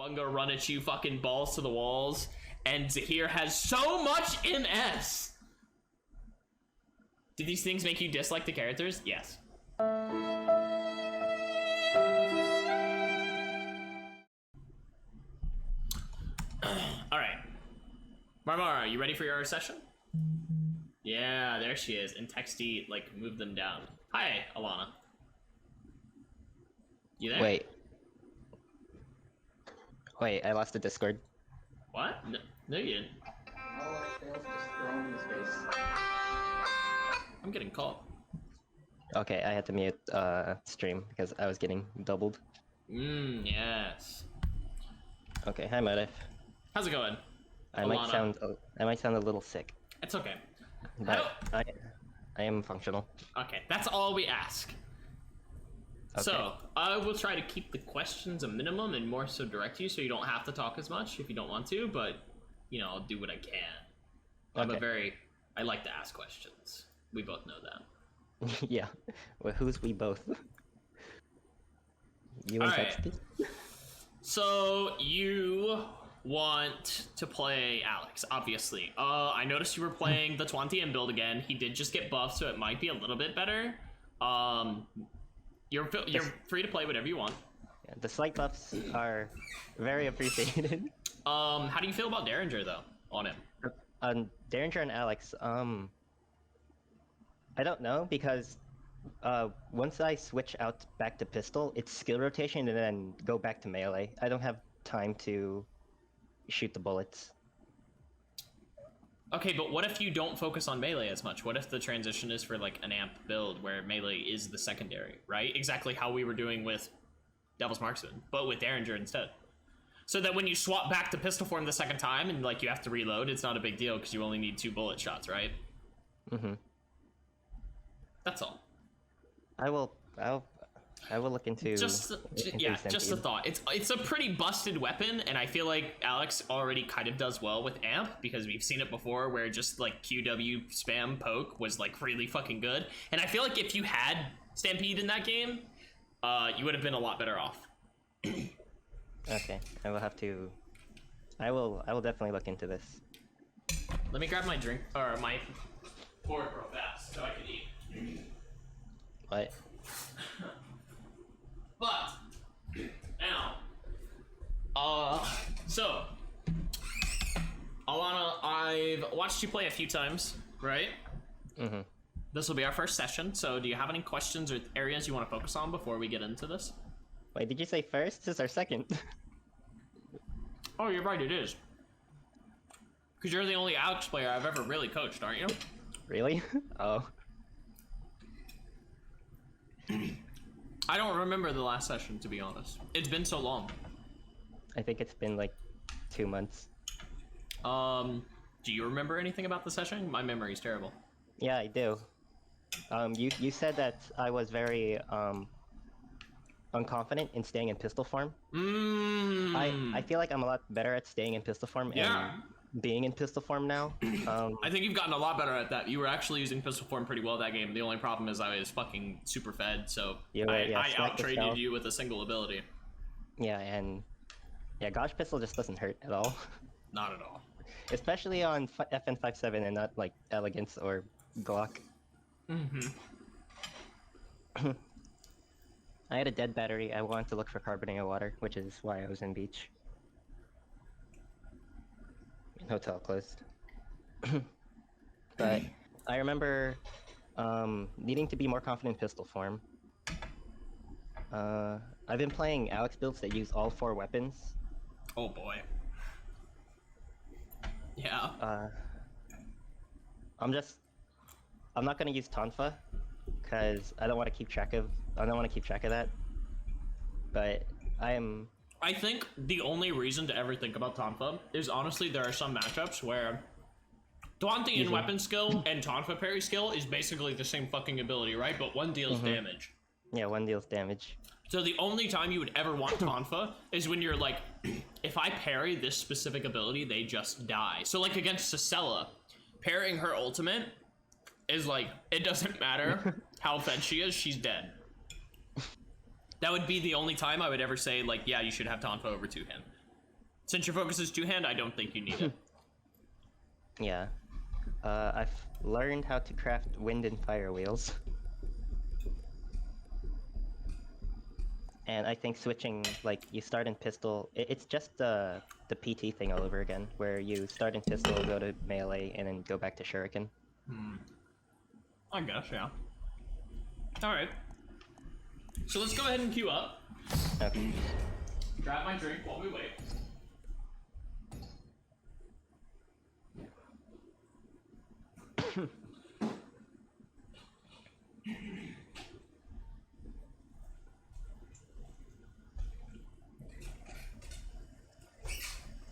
Bunga run at you fucking balls to the walls, and Zahir has so much MS. Do these things make you dislike the characters? Yes. Alright. Marmara, you ready for your session? Yeah, there she is. And Texty, like, move them down. Hi, Elana. You there? Wait, I lost the Discord. What? No you didn't. I'm getting called. Okay, I had to mute stream because I was getting doubled. Yes. Okay, hi Motif. How's it going? I might sound a little sick. It's okay. But I am functional. Okay, that's all we ask. Okay. So, I will try to keep the questions a minimum and more so direct you so you don't have to talk as much if you don't want to, but, you know, I'll do what I can. I like to ask questions. We both know that. Yeah. Well, who's we both? You and Texty? So, you want to play Alex, obviously. I noticed you were playing the 20M build again. He did just get buffed, so it might be a little bit better. You're free to play whatever you want. Yeah, the slight buffs are very appreciated. How do you feel about Derringer though on him? Derringer and Alex, I don't know because once I switch out back to pistol, it's skill rotation and then go back to melee. I don't have time to shoot the bullets. Okay, but what if you don't focus on melee as much? What if the transition is for like an amp build where melee is the secondary, right? Exactly how we were doing with Devil's Marksman, but with Derringer instead. So that when you swap back to pistol form the second time and like you have to reload, it's not a big deal because you only need 2 bullet shots, right? Mm-hmm. That's all. I will look into just a thought. It's a pretty busted weapon, and I feel like Alex already kind of does well with amp because we've seen it before where just like QW spam poke was like really fucking good. And I feel like if you had Stampede in that game, you would have been a lot better off. Okay, I will have to. I will definitely look into this. Let me grab my drink or my fork real fast so I can eat. What? But now, so Elana, I've watched you play a few times, right? Mm-hmm. This will be our first session. So, do you have any questions or areas you want to focus on before we get into this? Wait, did you say first? This is our second. Oh, you're right. It is. Because you're the only Alex player I've ever really coached, aren't you? Really? Oh. I don't remember the last session, to be honest. It's been so long. I think it's been like 2 months. Do you remember anything about the session? My memory's terrible. Yeah, I do. You said that I was very unconfident in staying in pistol form. I feel like I'm a lot better at staying in pistol form and being in pistol form now. I think you've gotten a lot better at that. You were actually using pistol form pretty well that game. The only problem is I was fucking super fed, so I out-traded you with a single ability. Yeah, and Gauge pistol just doesn't hurt at all. Not at all. Especially on FN57 and not like Elegance or Glock. Mm-hmm. I had a dead battery. I wanted to look for carbonated water, which is why I was in beach. Hotel closed. But I remember needing to be more confident in pistol form. I've been playing Alex builds that use all 4 weapons. Oh boy. Yeah. I'm not gonna use Tonfa because I don't want to keep track of that. But I think the only reason to ever think about Tonfa is honestly there are some matchups where Daunting weapon skill and Tonfa parry skill is basically the same fucking ability, right? But one deals damage. Yeah, one deals damage. So the only time you would ever want Tonfa is when you're like, if I parry this specific ability, they just die. So like against Cicella, parrying her ultimate is like, it doesn't matter how fed she is, she's dead. That would be the only time I would ever say like, yeah, you should have Tonfa over 2 hand. Since your focus is two-hand, I don't think you need it. Yeah. I've learned how to craft wind and fire wheels. And I think switching, like, you start in pistol, it's just the PT thing all over again, where you start in pistol, go to melee, and then go back to shuriken. I guess, yeah. Alright. So let's go ahead and queue up. Okay. Grab my drink while we wait.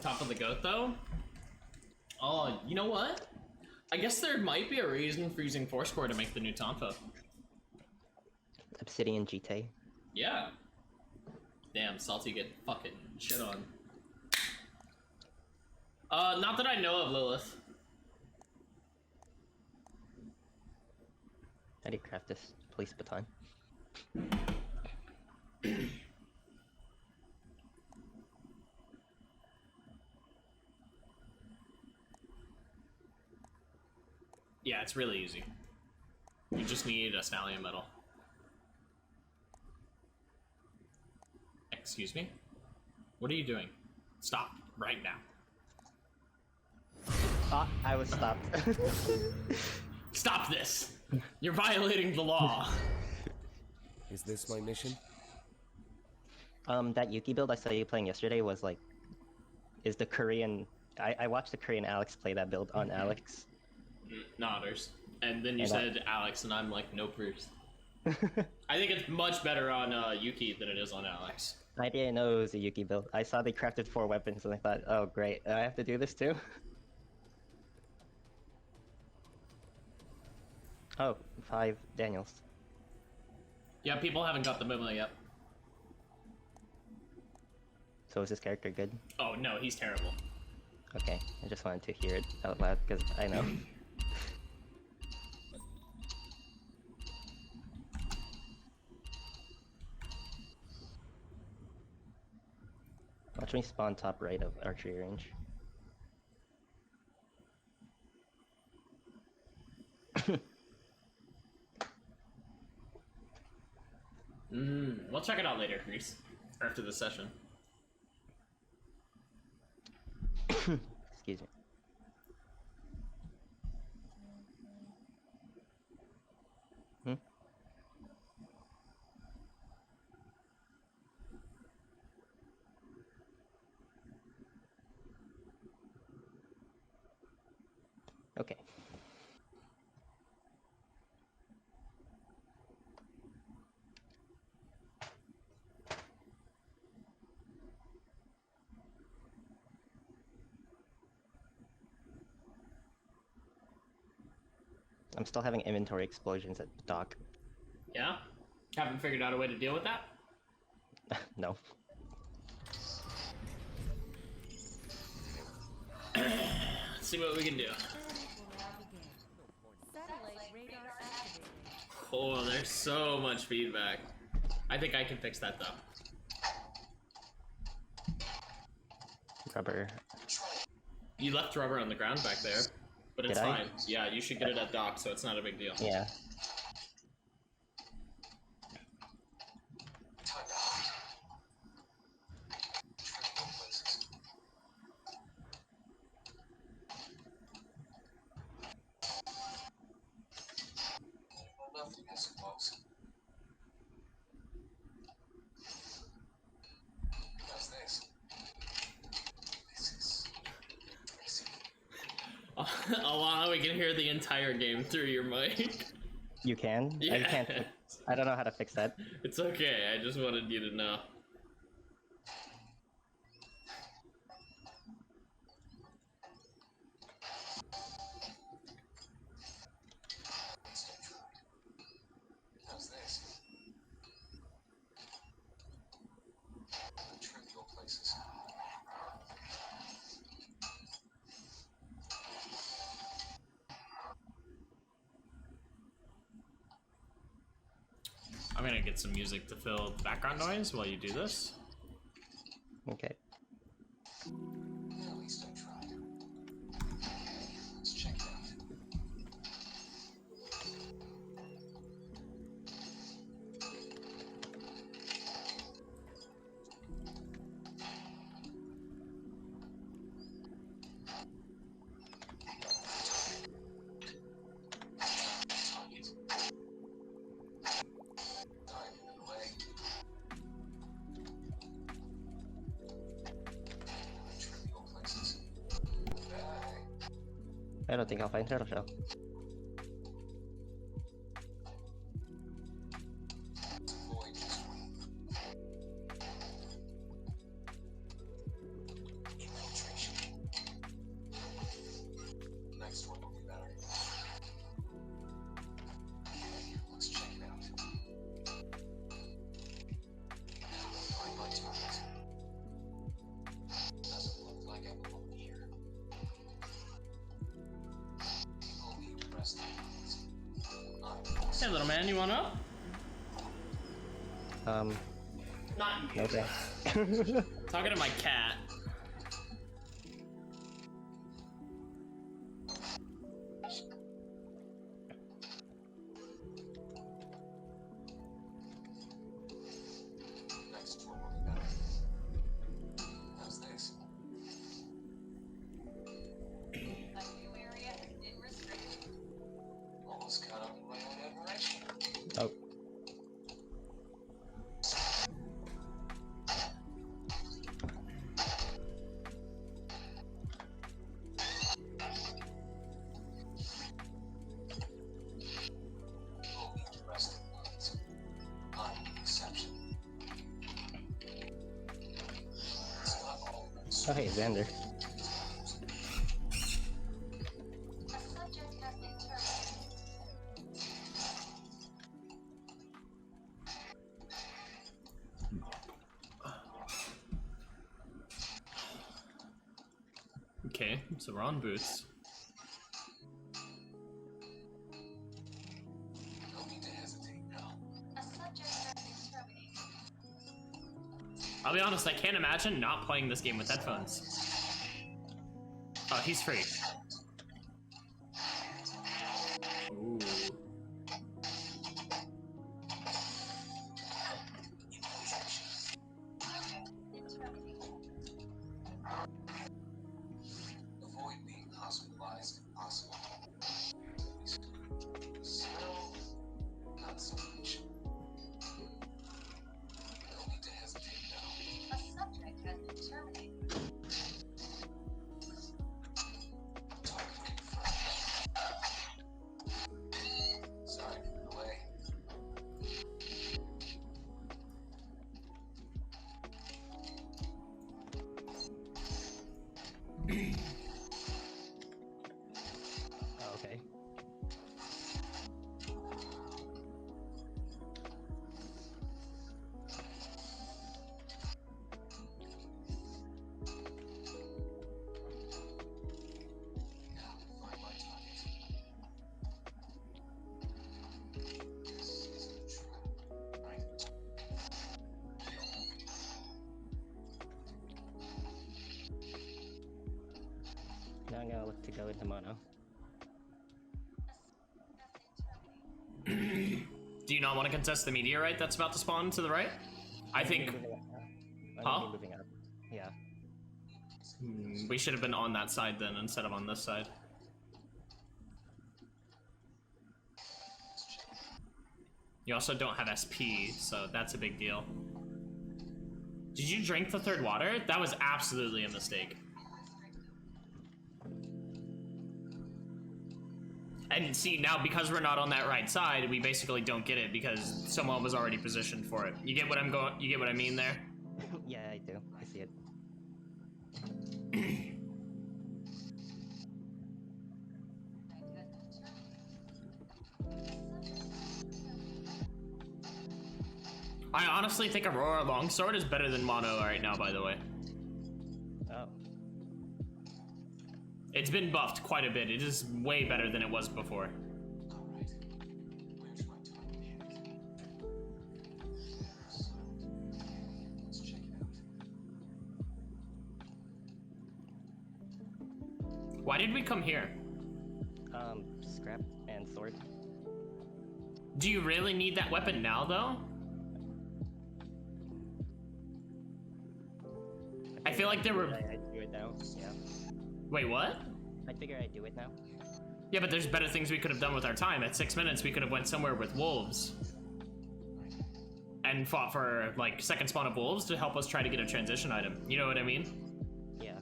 Top of the goat, though? Oh, you know what? I guess there might be a reason for using Fourscore to make the new Tonfa. Obsidian GT. Yeah. Damn, Salty get fucking shit on. Not that I know of, Lilith. How do you craft this police baton? Yeah, it's really easy. You just need a stallion medal. Excuse me? What are you doing? Stop, right now. Ah, I was stopped. Stop this! You're violating the law! Is this my mission? That Yuki build I saw you playing yesterday was like, is the Korean, I watched the Korean Alex play that build on Alex. Nodders. And then you And said Alex, and I'm like, no proofs. I think it's much better on Yuki than it is on Alex. I didn't know it was a Yuki build. I saw they crafted 4 weapons and I thought, oh great, I have to do this too? Oh, 5 Daniels. Yeah, people haven't got the memo yet. So is this character good? Oh no, he's terrible. Okay, I just wanted to hear it out loud because I know. Watch me spawn top right of archery range. We'll check it out later, Reese. After the session. Excuse me. Hmm? Okay. I'm still having inventory explosions at dock. Yeah? Haven't figured out a way to deal with that? No. Let's see what we can do. Oh, there's so much feedback. I think I can fix that though. Rubber. You left rubber on the ground back there, but it's Did I? fine. Yeah, you should get it at dock, so it's not a big deal. Yeah. Elana, we can hear the entire game through your mic. You can? Yeah. I can't. I don't know how to fix that. It's okay, I just wanted you to know. I'm gonna get some music to fill the background noise while you do this. Okay. I don't think I'll find Turtle Shell. Next one will be better. Let's check it out. Find my target. Doesn't look like I belong here. People need to rest their minds. Hey, little man, you want up? Not you. Okay. Talking to my cat. Next one will be better. How's this? A new area has been restricted. Almost caught up in my own admiration. Oh. People need to rest their minds. I'm the exception. It's not all about Oh, hey, Xander. A subject has been terminated. Okay, so we're on boots. No need to hesitate now. A subject has been terminated. I'll be honest, I can't imagine not playing this game with headphones. Oh, he's free. Ooh. Avoid being hospitalized if possible. Smell, not so much. No need to hesitate now. A subject has been terminated. Target confirmed. Sorry for the delay. Oh, okay. Now find my target. This isn't a trap, right? Now I'm gonna look to go into mono. Do you not want to contest the meteorite that's about to spawn to the right? I think I'm Huh? gonna be moving up. Yeah. we should have been on that side then instead of on this side. You also don't have SP, so that's a big deal. Did you drink the third water? That was absolutely a mistake. And see, now because we're not on that right side, we basically don't get it because someone was already positioned for it. You get what I'm going? You get what I mean there? Yeah, I do. I see it. I honestly think Aurora Longsword is better than Mono right now, by the way. Oh. It's been buffed quite a bit. It is way better than it was before. Alright. Where's my target? Let's check it out. Why did we come here? Scrap and sword. Do you really need that weapon now, though? I feel like there were... I'd do it now. Yeah. Wait, what? I figure I'd do it now. Yeah, but there's better things we could have done with our time. At 6 minutes, we could have went somewhere with wolves. And fought for, like, second spawn of wolves to help us try to get a transition item. You know what I mean? Yeah.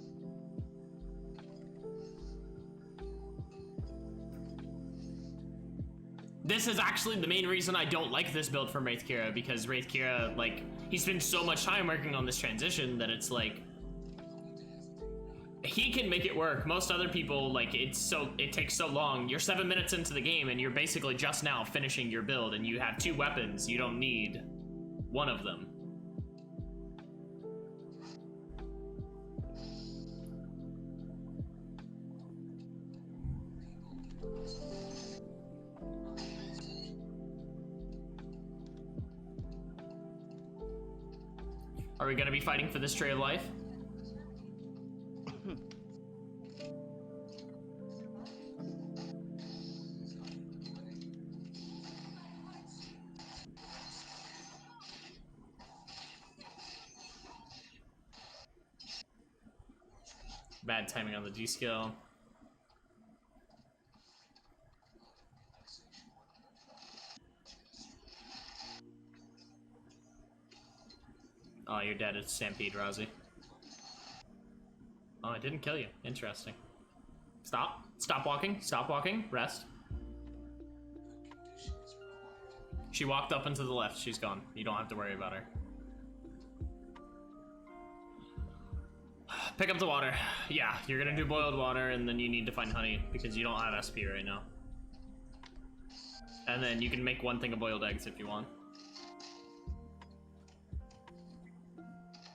This is actually the main reason I don't like this build from Wraith Kira, because Wraith Kira, like, he spends so much time working on this transition that it's like, he can make it work. Most other people, like, it takes so long. You're 7 minutes into the game and you're basically just now finishing your build and you have 2 weapons. You don't need one of them. Are we gonna be fighting for this Tree of Life? Bad timing on the G skill. Oh, you're dead. It's Stampede, Rozzy. Oh, it didn't kill you. Interesting. Stop. Stop walking. Stop walking. Rest. She walked up and to the left. She's gone. You don't have to worry about her. Pick up the water. Yeah, you're gonna do boiled water, and then you need to find honey, because you don't have SP right now. And then you can make 1 thing of boiled eggs if you want.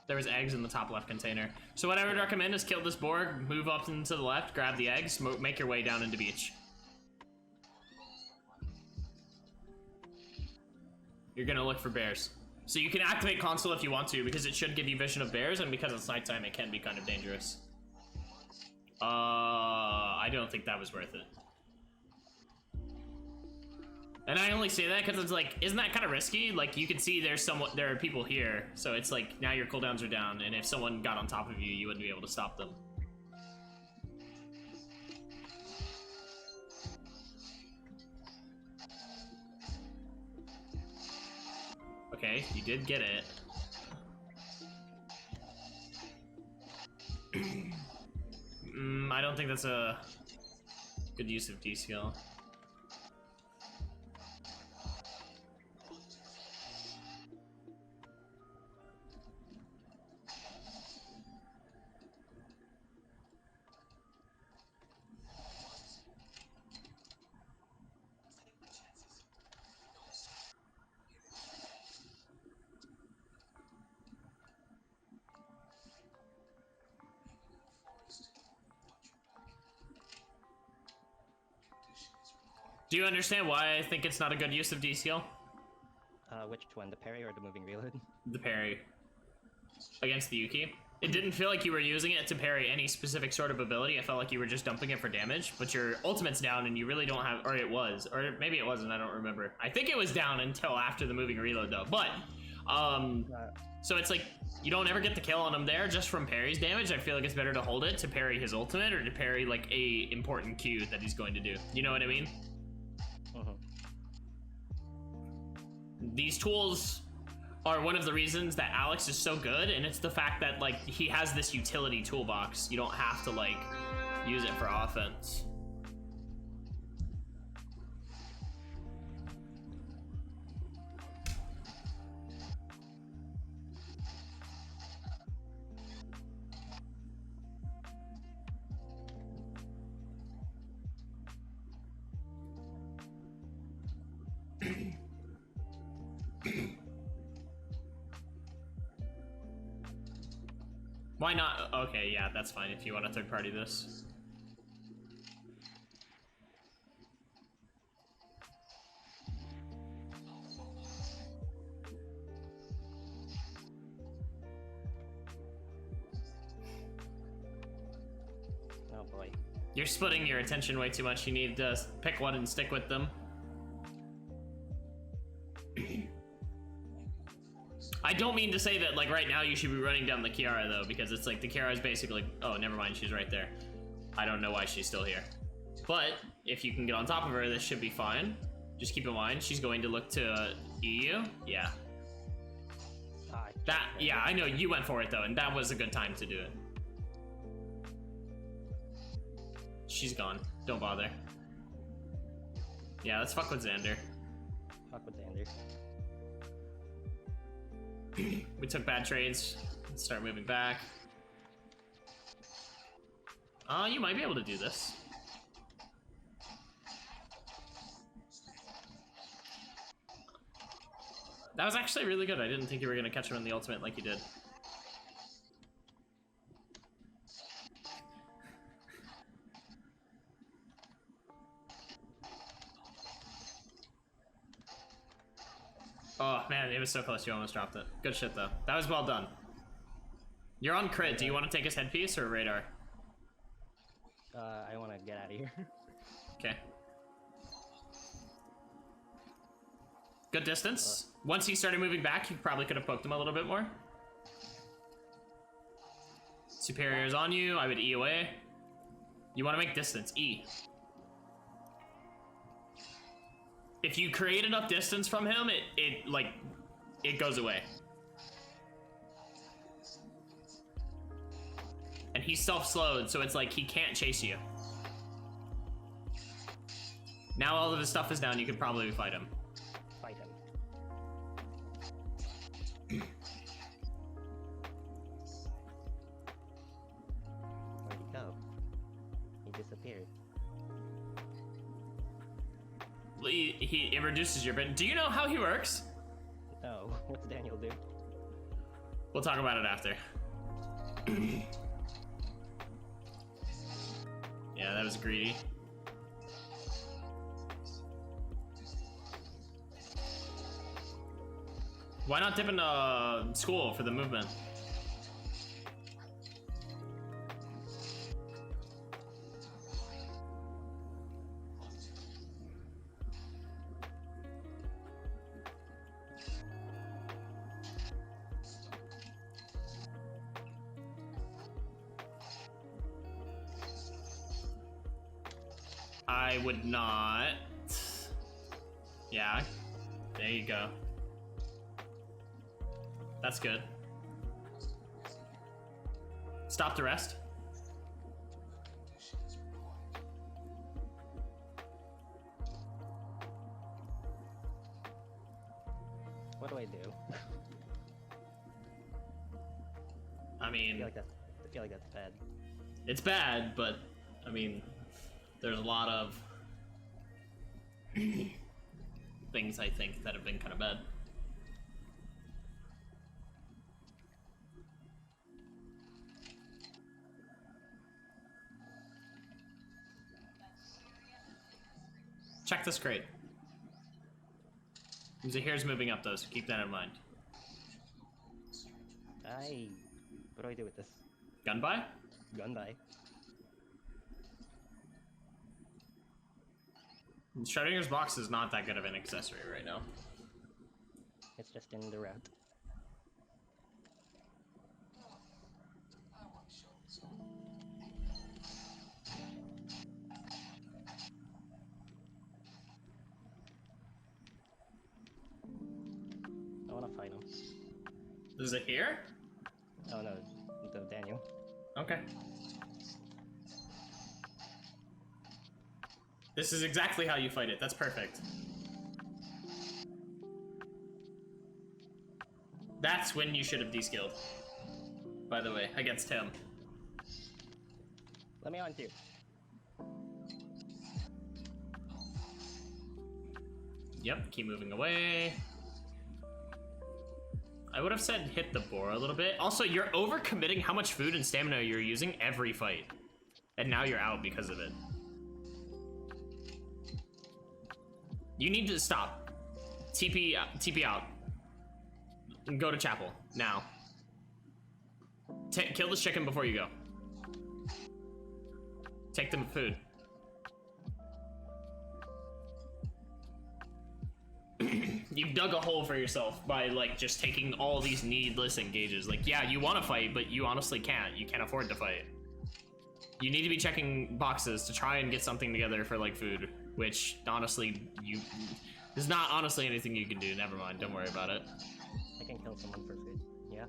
There was eggs in the top left container. So what I would recommend is kill this boar, move up and to the left, grab the eggs, make your way down into beach. You're gonna look for bears. So you can activate console if you want to, because it should give you vision of bears, and because it's nighttime, it can be kind of dangerous. I don't think that was worth it. And I only say that because it's like, isn't that kind of risky? Like, you can see there are people here, so it's like, now your cooldowns are down, and if someone got on top of you, you wouldn't be able to stop them. Okay, you did get it. I don't think that's a good use of D skill. Do you understand why I think it's not a good use of D skill? Which one, the parry or the moving reload? The parry. Against the Yuki. It didn't feel like you were using it to parry any specific sort of ability. I felt like you were just dumping it for damage, but your ultimate's down and you really don't have, or it was, or maybe it wasn't, I don't remember. I think it was down until after the moving reload though, but, so it's like, you don't ever get the kill on him there just from parry's damage. I feel like it's better to hold it to parry his ultimate or to parry like a important Q that he's going to do. You know what I mean? These tools are one of the reasons that Alex is so good, and it's the fact that like he has this utility toolbox. You don't have to like use it for offense. Why not? Okay, yeah, that's fine if you want to third party this. Oh boy. You're splitting your attention way too much. You need to pick one and stick with them. I don't mean to say that, like, right now you should be running down the Kiara, though, because it's like the Kiara is basically... Oh, never mind, she's right there. I don't know why she's still here. But, if you can get on top of her, this should be fine. Just keep in mind, she's going to look to EU. Yeah. Yeah, I know, you went for it, though, and that was a good time to do it. She's gone. Don't bother. Yeah, let's fuck with Xander. Fuck with Xander. We took bad trades. Let's start moving back. You might be able to do this. That was actually really good. I didn't think you were gonna catch him in the ultimate like you did. Oh man, it was so close. You almost dropped it. Good shit though. That was well done. You're on crit. Do you want to take his headpiece or radar? I want to get out of here. Okay. Good distance. Once he started moving back, you probably could have poked him a little bit more. Superior's on you. I would E away. You want to make distance. E. If you create enough distance from him, it goes away. And he's self-slowed, so it's like he can't chase you. Now all of his stuff is down, you could probably fight him. Fight him. Where'd he go? He disappeared. It reduces your bit. Do you know how he works? No, what's Daniel do? We'll talk about it after. Yeah, that was greedy. Why not dip into school for the movement? I would not. Yeah, there you go. That's good. Stop the rest. What do I do? I mean, I feel like that's bad. it's bad, but I mean, there's a lot of things I think that have been kind of bad. Check this crate. Zahir's moving up though, so keep that in mind. What do I do with this? Gun buy? Gun by. Schrodinger's box is not that good of an accessory right now. It's just in the route. I wanna fight him. Is it here? Oh no, the Daniel. Okay. This is exactly how you fight it. That's perfect. That's when you should have de-skilled. By the way, against him. Let me on too. Yep, keep moving away. I would have said hit the boar a little bit. Also, you're overcommitting how much food and stamina you're using every fight. And now you're out because of it. You need to stop. TP out. And go to chapel, now. Kill this chicken before you go. Take them food. You've dug a hole for yourself by, like, just taking all these needless engages. Like, yeah, you want to fight, but you honestly can't. You can't afford to fight. You need to be checking boxes to try and get something together for, like, food. Which, honestly, there's not honestly anything you can do. Never mind, don't worry about it. I can kill someone for food. Yeah?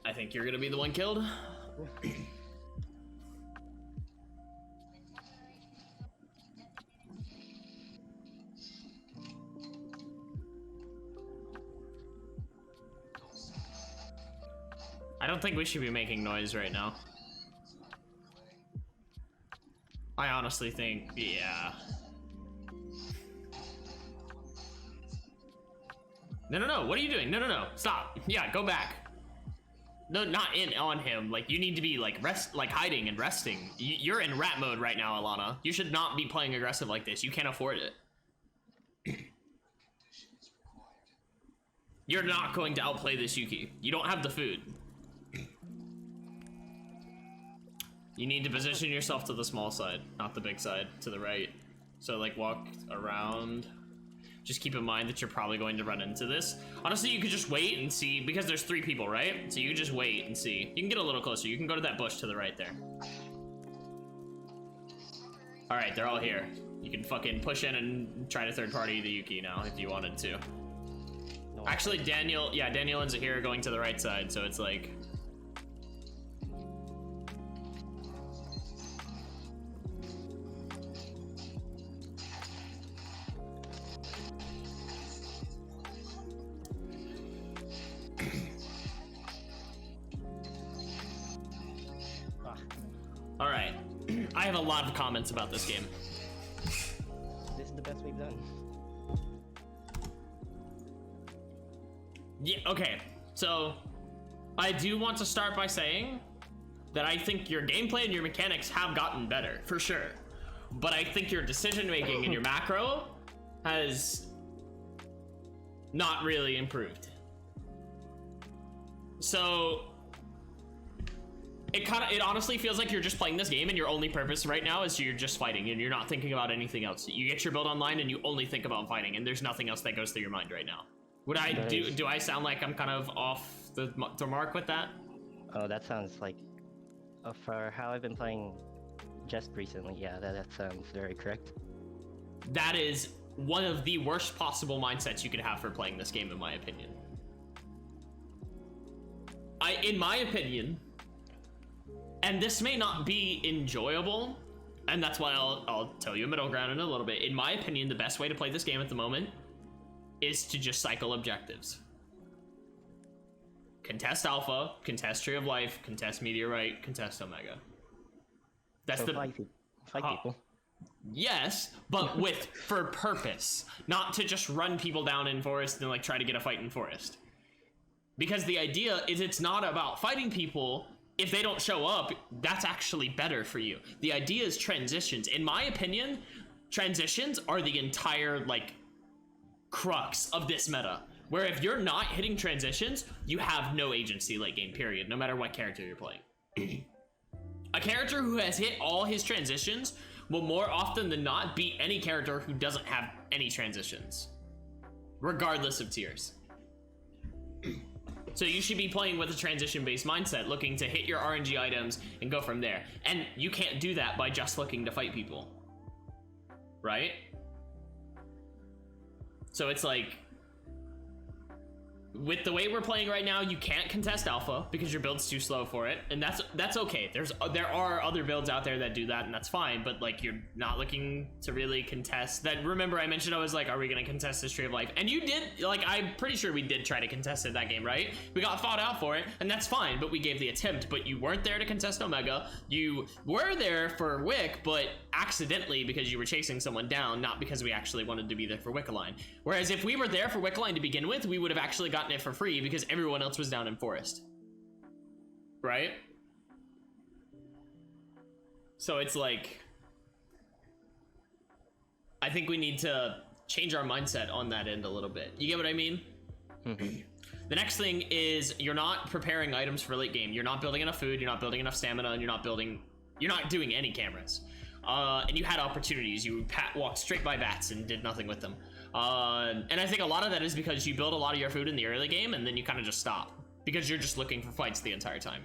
I think you're gonna be the one killed. don't think we should be making noise right now. I honestly think, yeah. No, what are you doing? No, stop. Yeah, go back. No, not in on him. Like, you need to be like hiding and resting. You're in rat mode right now, Elana. You should not be playing aggressive like this. You can't afford it. You're not going to outplay this Yuki. You don't have the food. You need to position yourself to the small side, not the big side, to the right. So like walk around. Just keep in mind that you're probably going to run into this. Honestly, you could just wait and see, because there's 3 people, right? So you just wait and see. You can get a little closer. You can go to that bush to the right there. All right, they're all here. You can fucking push in and try to third party the Yuki now if you wanted to. No, Actually, Daniel and Zahir are going to the right side, so it's like... All right, I have a lot of comments about this game. this is the best we've done. Yeah, okay, so I do want to start by saying that I think your gameplay and your mechanics have gotten better, for sure. But I think your decision making and your macro has not really improved. So it honestly feels like you're just playing this game and your only purpose right now is you're just fighting and you're not thinking about anything else. You get your build online and you only think about fighting and there's nothing else that goes through your mind right now. Would I do I sound like I'm kind of off the mark with that? Oh, that sounds like, for how I've been playing just recently, yeah, that sounds very correct. That is one of the worst possible mindsets you could have for playing this game, in my opinion. In my opinion, and this may not be enjoyable, and that's why I'll tell you a middle ground in a little bit. In my opinion, the best way to play this game at the moment is to just cycle objectives. Contest Alpha, contest Tree of Life, contest Meteorite, contest Omega. That's So the... fight people. Yes, but for purpose, not to just run people down in forest and like try to get a fight in forest. Because the idea is it's not about fighting people. If they don't show up, that's actually better for you. The idea is transitions. In my opinion, transitions are the entire like crux of this meta. Where if you're not hitting transitions, you have no agency late game, period, no matter what character you're playing. A character who has hit all his transitions will more often than not beat any character who doesn't have any transitions, regardless of tiers. So you should be playing with a transition-based mindset, looking to hit your RNG items and go from there. And you can't do that by just looking to fight people, right? So it's like, with the way we're playing right now, you can't contest Alpha because your build's too slow for it, and that's okay. There are other builds out there that do that, and that's fine. But like, you're not looking to really contest that. Remember, I mentioned I was like, are we gonna contest this Tree of Life? And you did. Like, I'm pretty sure we did try to contest it that game, right? We got fought out for it, and that's fine. But we gave the attempt. But you weren't there to contest Omega. You were there for Wick, but accidentally because you were chasing someone down, not because we actually wanted to be there for Wickaline. Whereas if we were there for Wickaline to begin with, we would have actually gotten it for free because everyone else was down in forest, right? So it's like, I think we need to change our mindset on that end a little bit. You get what I mean? The next thing is you're not preparing items for late game. You're not building enough food, you're not building enough stamina, and you're not doing any cameras. And you had opportunities. You walked straight by bats and did nothing with them. And I think a lot of that is because you build a lot of your food in the early game and then you kind of just stop because you're just looking for fights the entire time.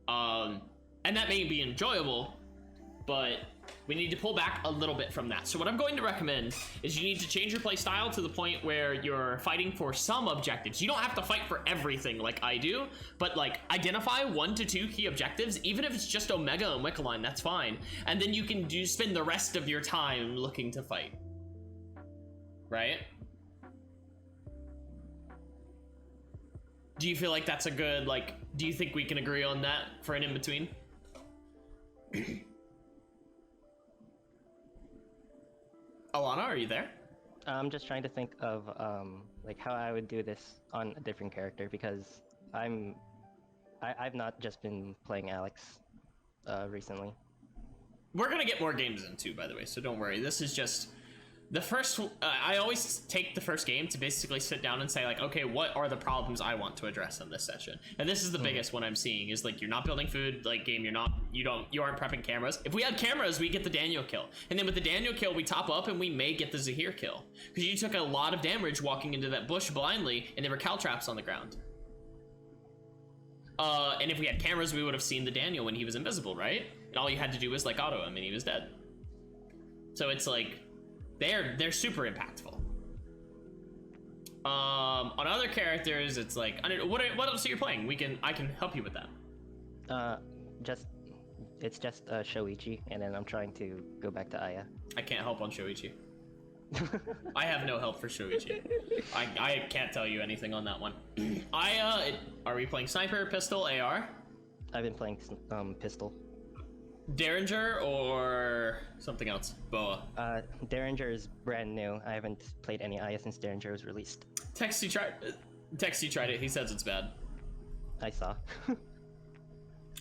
And that may be enjoyable, but we need to pull back a little bit from that. So what I'm going to recommend is you need to change your play style to the point where you're fighting for some objectives. You don't have to fight for everything like I do, but like identify 1 to 2 key objectives, even if it's just Omega and Wickaline, that's fine. And then you can spend the rest of your time looking to fight. Right? Do you feel like that's a good like Do you think we can agree on that for an in-between? Elana, are you there? I'm just trying to think of like how I would do this on a different character because I've not just been playing Alex recently. We're gonna get more games in too, by the way, so don't worry. This is just the first. I always take the first game to basically sit down and say like, okay, what are the problems I want to address in this session? And this is the biggest one I'm seeing is like you're not building food, like game, you aren't prepping cameras. If we had cameras, we get the Daniel kill, and then with the Daniel kill, we top up and we may get the Zahir kill because you took a lot of damage walking into that bush blindly, and there were caltraps on the ground. And if we had cameras, we would have seen the Daniel when he was invisible, right? And all you had to do was like auto him, and he was dead. So it's like. They're super impactful. On other characters, it's like what else are you playing? I can help you with that. It's just Shoichi, and then I'm trying to go back to Aya. I can't help on Shoichi. I have no help for Shoichi. I can't tell you anything on that one. Are we playing sniper, pistol, AR? I've been playing pistol. Derringer or something else? Boa. Derringer is brand new. I haven't played any Aya since Derringer was released. Texty tried it. He says it's bad. I saw.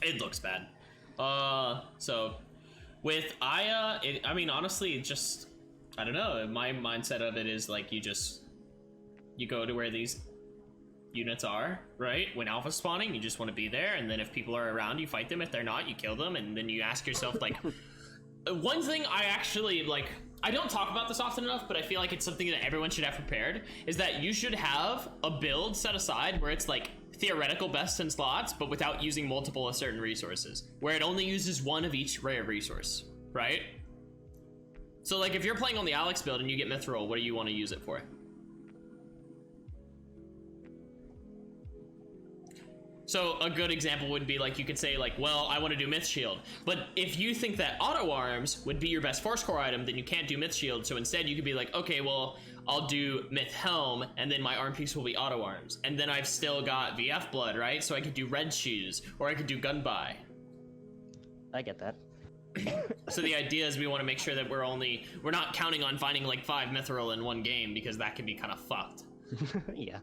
It looks bad. So with Aya, I mean, honestly, it just, I don't know. My mindset of it is like you go to where these units are, right? When alpha's spawning, you just want to be there, and then if people are around, you fight them. If they're not, you kill them, and then you ask yourself, like, one thing I actually, like, I don't talk about this often enough, but I feel like it's something that everyone should have prepared, is that you should have a build set aside where it's, like, theoretical best in slots, but without using multiple of certain resources, where it only uses one of each rare resource, right? So, like, if you're playing on the Alex build and you get Mithril, what do you want to use it for? So a good example would be like, you could say like, well, I want to do Myth Shield. But if you think that Auto Arms would be your best Force Core item, then you can't do Myth Shield. So instead you could be like, okay, well, I'll do Myth Helm, and then my arm piece will be Auto Arms. And then I've still got VF Blood, right? So I could do Red Shoes, or I could do Gun Buy. I get that. So the idea is we want to make sure that we're not counting on finding like 5 Mithril in one game, because that can be kind of fucked. Yeah.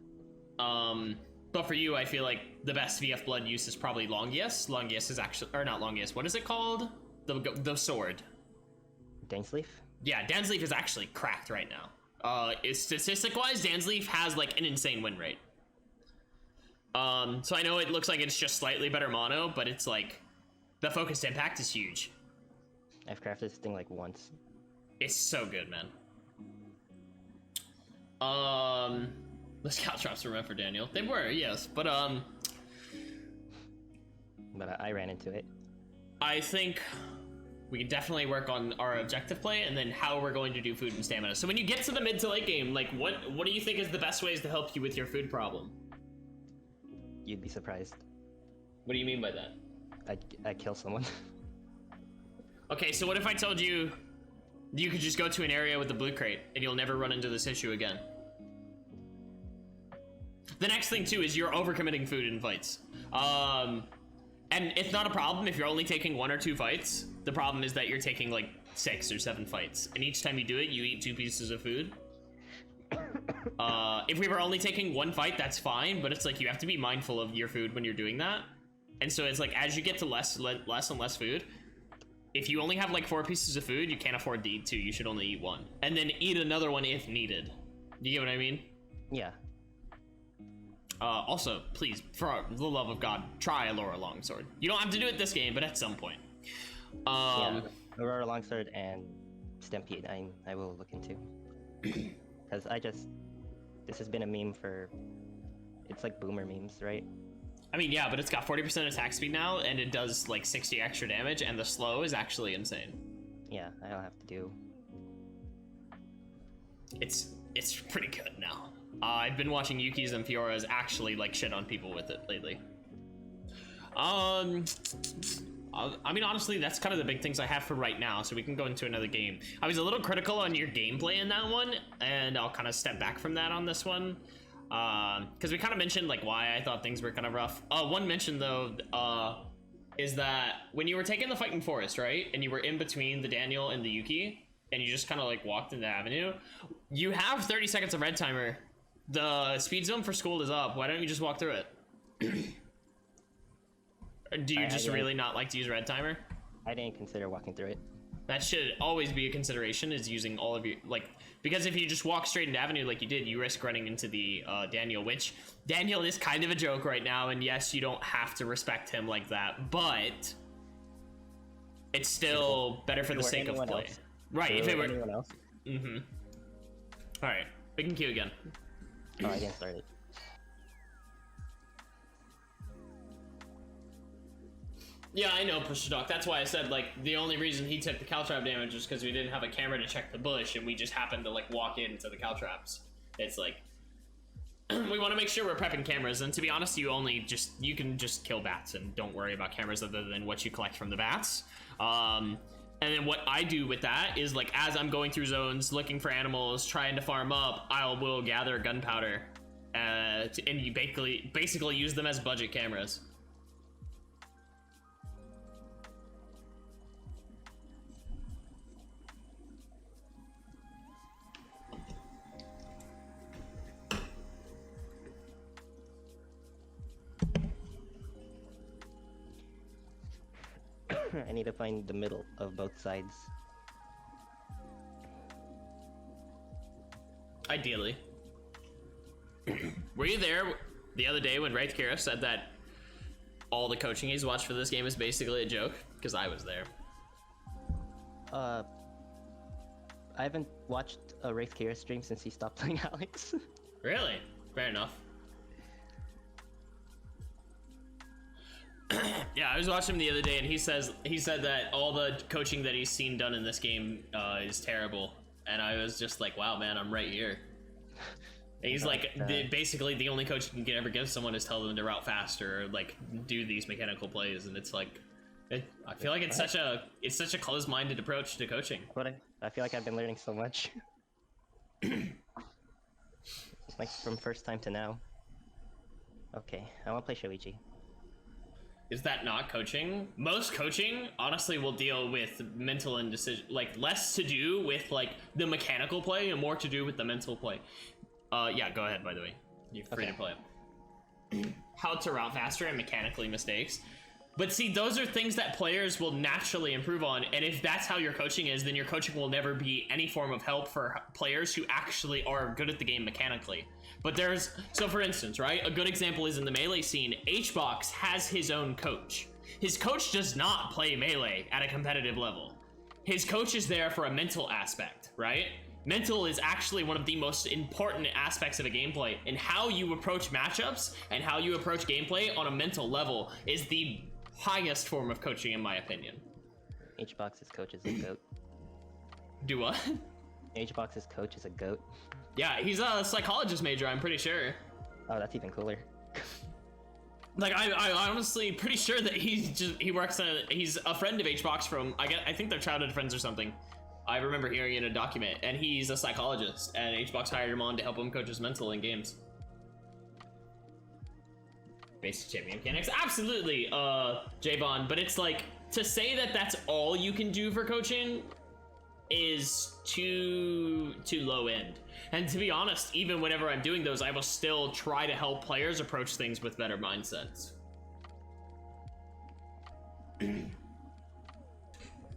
But for you, I feel like the best VF Blood use is probably Longius. Longius is actually, or not Longius, what is it called? The sword. Dainsleif? Yeah, Dansleif is actually cracked right now. Statistic-wise, Dansleif has like an insane win rate. So I know it looks like it's just slightly better mono, but it's like, the focused impact is huge. I've crafted this thing like once. It's so good, man. The scout traps were meant for Daniel. They were, yes, but I ran into it. I think we can definitely work on our objective play and then how we're going to do food and stamina. So when you get to the mid to late game, like what do you think is the best ways to help you with your food problem? You'd be surprised. What do you mean by that? I kill someone. Okay, so what if I told you you could just go to an area with the blue crate and you'll never run into this issue again? The next thing too is you're overcommitting food in fights. And it's not a problem if you're only taking 1 or 2 fights. The problem is that you're taking like 6 or 7 fights, and each time you do it, you eat 2 pieces of food. If we were only taking 1 fight, that's fine, but it's like you have to be mindful of your food when you're doing that. And so it's like as you get to less and less food, if you only have like 4 pieces of food, you can't afford to eat 2. You should only eat 1, and then eat another one if needed. You get what I mean? Yeah. Also, please, for the love of God, try Aurora Longsword. You don't have to do it this game, but at some point. Yeah, Aurora Longsword and Stampede I will look into. Because this has been a meme for, it's like boomer memes, right? I mean, yeah, but it's got 40% attack speed now, and it does like 60 extra damage, and the slow is actually insane. Yeah, I'll have to do. It's pretty good now. I've been watching Yuki's and Fiora's actually like shit on people with it lately. I mean, honestly, that's kind of the big things I have for right now, so we can go into another game. I was a little critical on your gameplay in that one, and I'll kind of step back from that on this one. Because we kind of mentioned like why I thought things were kind of rough. One mention though, is that when you were taking the fighting forest, right, and you were in between the Daniel and the Yuki, and you just kind of like walked into the avenue, you have 30 seconds of red timer. The speed zone for school is up. Why don't you just walk through it? Do you just really not like to use red timer? I didn't consider walking through it. That should always be a consideration, is using all of your, like, because if you just walk straight into avenue like you did, you risk running into the Daniel, which Daniel is kind of a joke right now, and yes, you don't have to respect him like that, but it's still better for the sake of play. Right, if it were anyone else. Alright, we can queue again. Oh, I didn't start it. Yeah, I know, Pusher Doc. That's why I said, like, the only reason he took the caltrap damage was because we didn't have a camera to check the bush, and we just happened to, like, walk into the caltraps. It's like, we want to make sure we're prepping cameras, and to be honest, you can just kill bats and don't worry about cameras other than what you collect from the bats. And then what I do with that is, like, as I'm going through zones, looking for animals, trying to farm up, I will gather gunpowder, and you basically use them as budget cameras. I need to find the middle of both sides. Ideally. Were you there the other day when Wraith Kira said that all the coaching he's watched for this game is basically a joke? Because I was there. I haven't watched a Wraith Kira stream since he stopped playing Alex. Really? Fair enough. Yeah, I was watching him the other day, and he said that all the coaching that he's seen done in this game is terrible, and I was just like, wow, man, I'm right here. And he's like, basically the only coach you can ever give someone is tell them to route faster or like do these mechanical plays, and it's like, I feel like it's such a closed-minded approach to coaching. But I feel like I've been learning so much. Like from first time to now. Okay, I want to play Shoichi. Is that not coaching? Most coaching, honestly, will deal with mental and decision, like less to do with like the mechanical play and more to do with the mental play. Yeah, go ahead, by the way. You're free to play it. How to route faster and mechanically mistakes. But see, those are things that players will naturally improve on, and if that's how your coaching is, then your coaching will never be any form of help for players who actually are good at the game mechanically. But so for instance, right, a good example is in the Melee scene, HBox has his own coach. His coach does not play Melee at a competitive level. His coach is there for a mental aspect, right? Mental is actually one of the most important aspects of a gameplay, and how you approach matchups and how you approach gameplay on a mental level is the highest form of coaching, in my opinion. HBox's coach is a goat. Do what? HBox's coach is a goat. Yeah, he's a psychologist major, I'm pretty sure. Oh, that's even cooler. Like, I honestly pretty sure that he's a friend of HBox from, I think they're childhood friends or something. I remember hearing it in a document, and he's a psychologist, and HBox hired him on to help him coach his mental in games. Basic champion mechanics, absolutely, Javon, but it's like, to say that that's all you can do for coaching is too low end. And to be honest, even whenever I'm doing those, I will still try to help players approach things with better mindsets.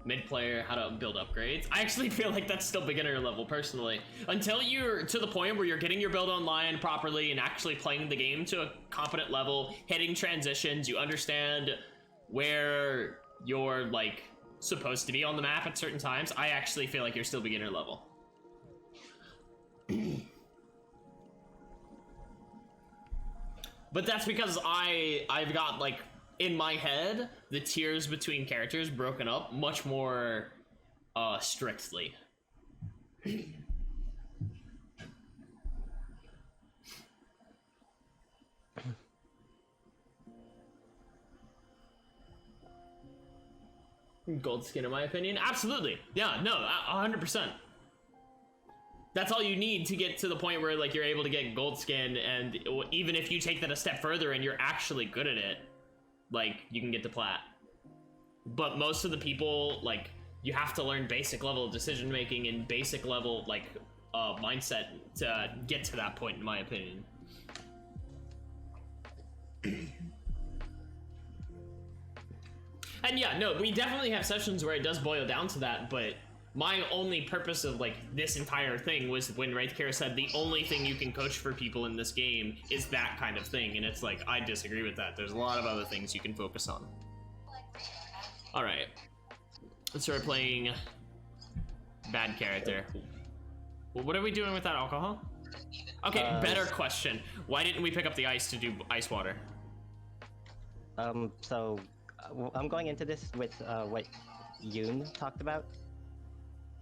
Mid player, how to build upgrades. I actually feel like that's still beginner level, personally. Until you're to the point where you're getting your build online properly and actually playing the game to a competent level, hitting transitions, you understand where you're like supposed to be on the map at certain times, I actually feel like you're still beginner level. But that's because I've got, like, in my head, the tiers between characters broken up much more strictly. Gold skin, in my opinion, absolutely. Yeah, no, 100%. That's all you need to get to the point where like you're able to get gold skin, and even if you take that a step further and you're actually good at it, like you can get to plat. But most of the people, like, you have to learn basic level decision making and basic level like mindset to get to that point, in my opinion. And yeah, no, we definitely have sessions where it does boil down to that, but my only purpose of like this entire thing was when Wraithcare said the only thing you can coach for people in this game is that kind of thing, and it's like, I disagree with that. There's a lot of other things you can focus on. Alright. Let's start playing bad character. Well, what are we doing with that alcohol? Okay, better question. Why didn't we pick up the ice to do ice water? So I'm going into this with what Yoon talked about,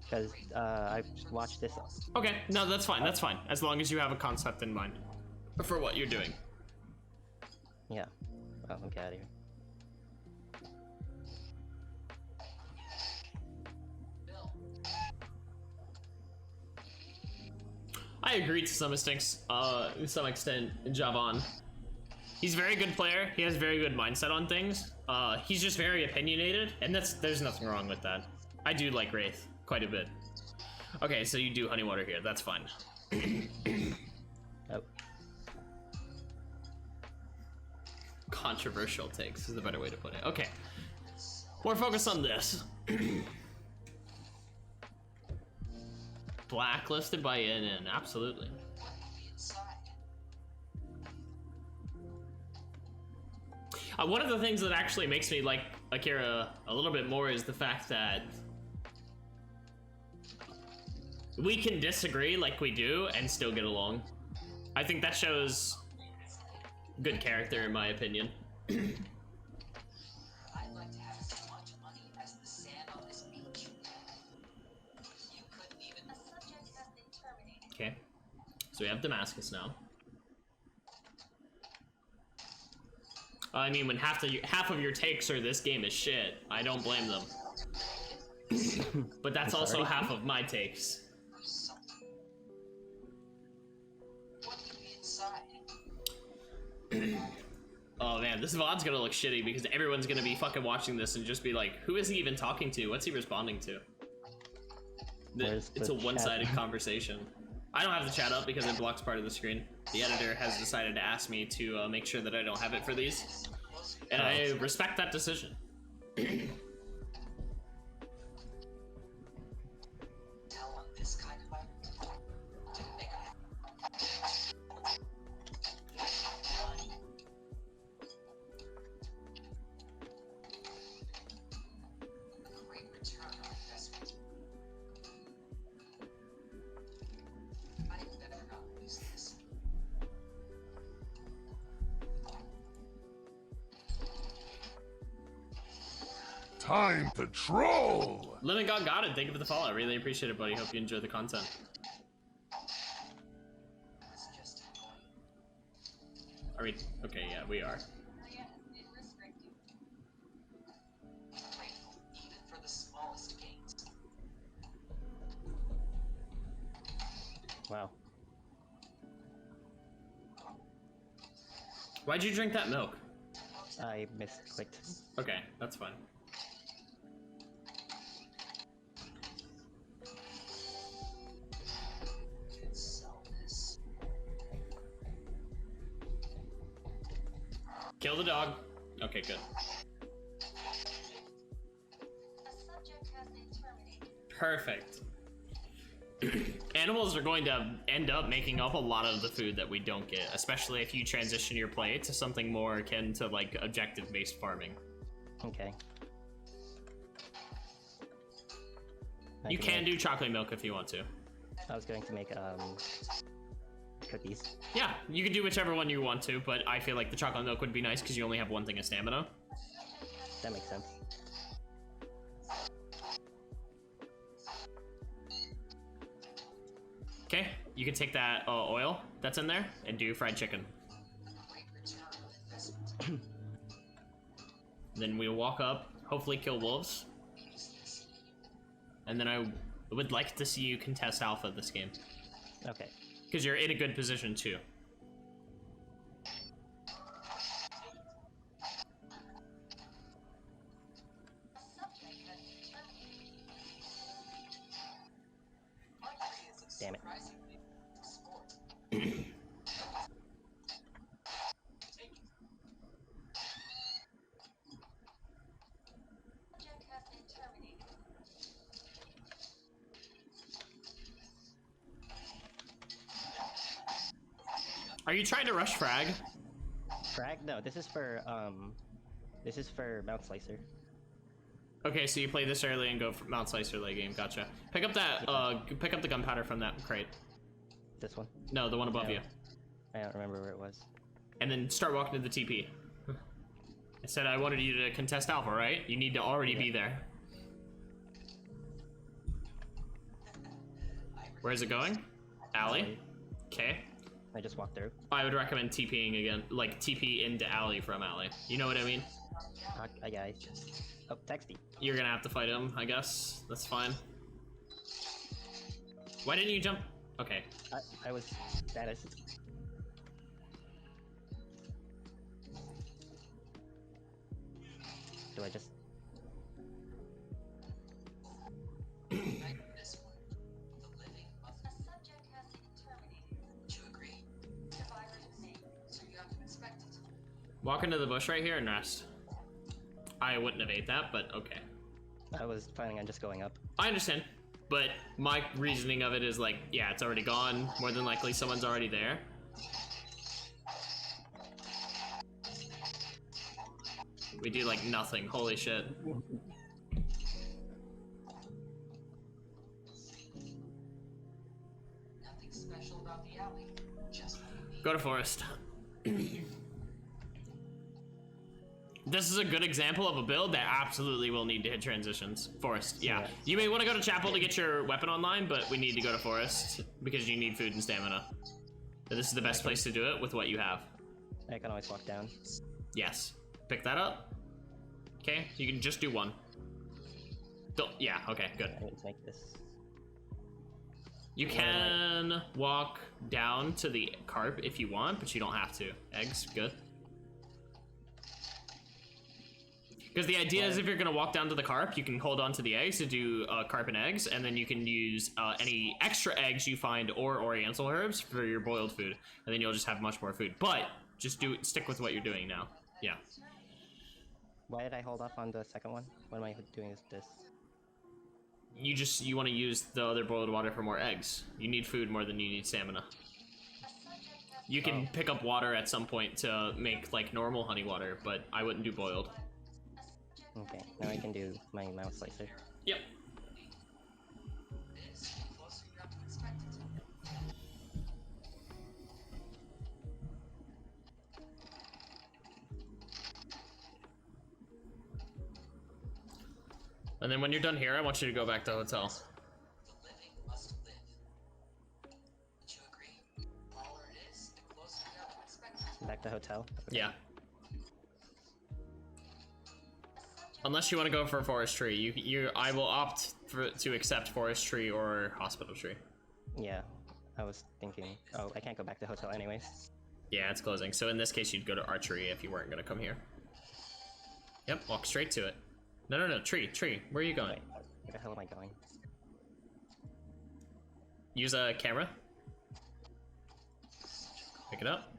because I've watched this. Okay, no, that's fine, that's fine. As long as you have a concept in mind for what you're doing. Yeah. Oh, get out of here. I agree to some extent, Javan. He's a very good player. He has a very good mindset on things. He's just very opinionated, and there's nothing wrong with that. I do like Wraith quite a bit. Okay, so you do honey water here. That's fine. Oh. Controversial takes is the better way to put it. Okay, more focus on this. Blacklisted by NN, absolutely. One of the things that actually makes me like Akira a little bit more is the fact that we can disagree like we do and still get along. I think that shows good character, in my opinion. I'd like to have as much money as the sand on this beach. You couldn't even. A subject has been terminated. Okay, so we have Damascus now. I mean, when half of your takes are this game is shit, I don't blame them. But that's also half of my takes. What could be inside? Oh man, this VOD's gonna look shitty because everyone's gonna be fucking watching this and just be like, who is he even talking to? What's he responding to? It's a one-sided conversation. I don't have the chat up because it blocks part of the screen. The editor has decided to ask me to make sure that I don't have it for these. And I respect that decision. Tell on this kind of item to make a great return on investment. I better not lose this. Time to troll! Lemon God got it. Thank you for the follow. I really appreciate it, buddy. Hope you enjoy the content. Let's just Are we? Okay, yeah, we are. Yes, it restricted. grateful even for the smallest gains. Wow. Why'd you drink that milk? I misclicked. Okay, that's fine. Can sell this. Kill the dog. Okay, good. A subject has been terminated. Perfect. Animals are going to end up making up a lot of the food that we don't get, especially if you transition your play to something more akin to like objective-based farming. Okay. You can do chocolate milk if you want to. I was going to make cookies. Yeah, you can do whichever one you want to, but I feel like the chocolate milk would be nice because you only have one thing of stamina. That makes sense. Okay, you can take that oil that's in there and do fried chicken. Great return on investment. Then we'll walk up, hopefully kill wolves. And then I would like to see you contest alpha this game. Okay. Because you're in a good position too. Damn it. Subject has been terminated. Are you trying to rush frag? Frag? No, this is for Mount Slicer. Okay, so you play this early and go for Mount Slicer late game. Gotcha. Pick up that. Pick up the gunpowder from that crate. This one? No, the one above No. you. I don't remember where it was. And then start walking to the TP. I said I wanted you to contest Alpha, right? You need to already be there. Where's it going? Alley. Okay. I just walked through. I would recommend TPing again, like TP into alley from alley. You know what I mean? Hi guys. Oh, Texty. You're gonna have to fight him, I guess. That's fine. Why didn't you jump? Okay. I was status. Do I just... This one. The living must. A subject has been terminated. Would you agree? Survivor remain. So you have to inspect it. Walk into the bush right here and rest. I wouldn't have ate that, but okay. I was planning on just going up. I understand. But my reasoning of it is like, yeah, it's already gone. More than likely someone's already there. We do like nothing. Holy shit. Nothing special about the alley. Just what you need. Go to forest. This is a good example of a build that absolutely will need to hit transitions. Forest, yeah. Yeah. You may want to go to chapel to get your weapon online, but we need to go to forest because you need food and stamina. So this is the best place to do it with what you have. I can always walk down. Yes. Pick that up. Okay, you can just do one. Yeah, okay, good. I need to make this. You can walk down to the carp if you want, but you don't have to. Eggs, good. Because the idea is if you're gonna walk down to the carp, you can hold on to the eggs to do carp and eggs, and then you can use any extra eggs you find or oriental herbs for your boiled food, and then you'll just have much more food. But just stick with what you're doing now. Yeah. Why did I hold off on the second one? What am I doing is this? You want to use the other boiled water for more eggs. You need food more than you need stamina. You can pick up water at some point to make like normal honey water, but I wouldn't do boiled. Okay, now I can do my Mount Slicer. Yep. This, the closer you have to inspect it. And then when you're done here, I want you to go back to the hotel. The living must live. Would you agree? The smaller it is, the closer you have to inspect it. Back to hotel. Okay. Yeah. Unless you want to go for forestry, I will opt to accept forestry or hospital tree. Yeah, I was thinking. Oh, I can't go back to hotel anyways. Yeah, it's closing. So in this case, you'd go to archery if you weren't going to come here. Yep, walk straight to it. No, tree. Where are you going? Wait, where the hell am I going? Use a camera. Pick it up.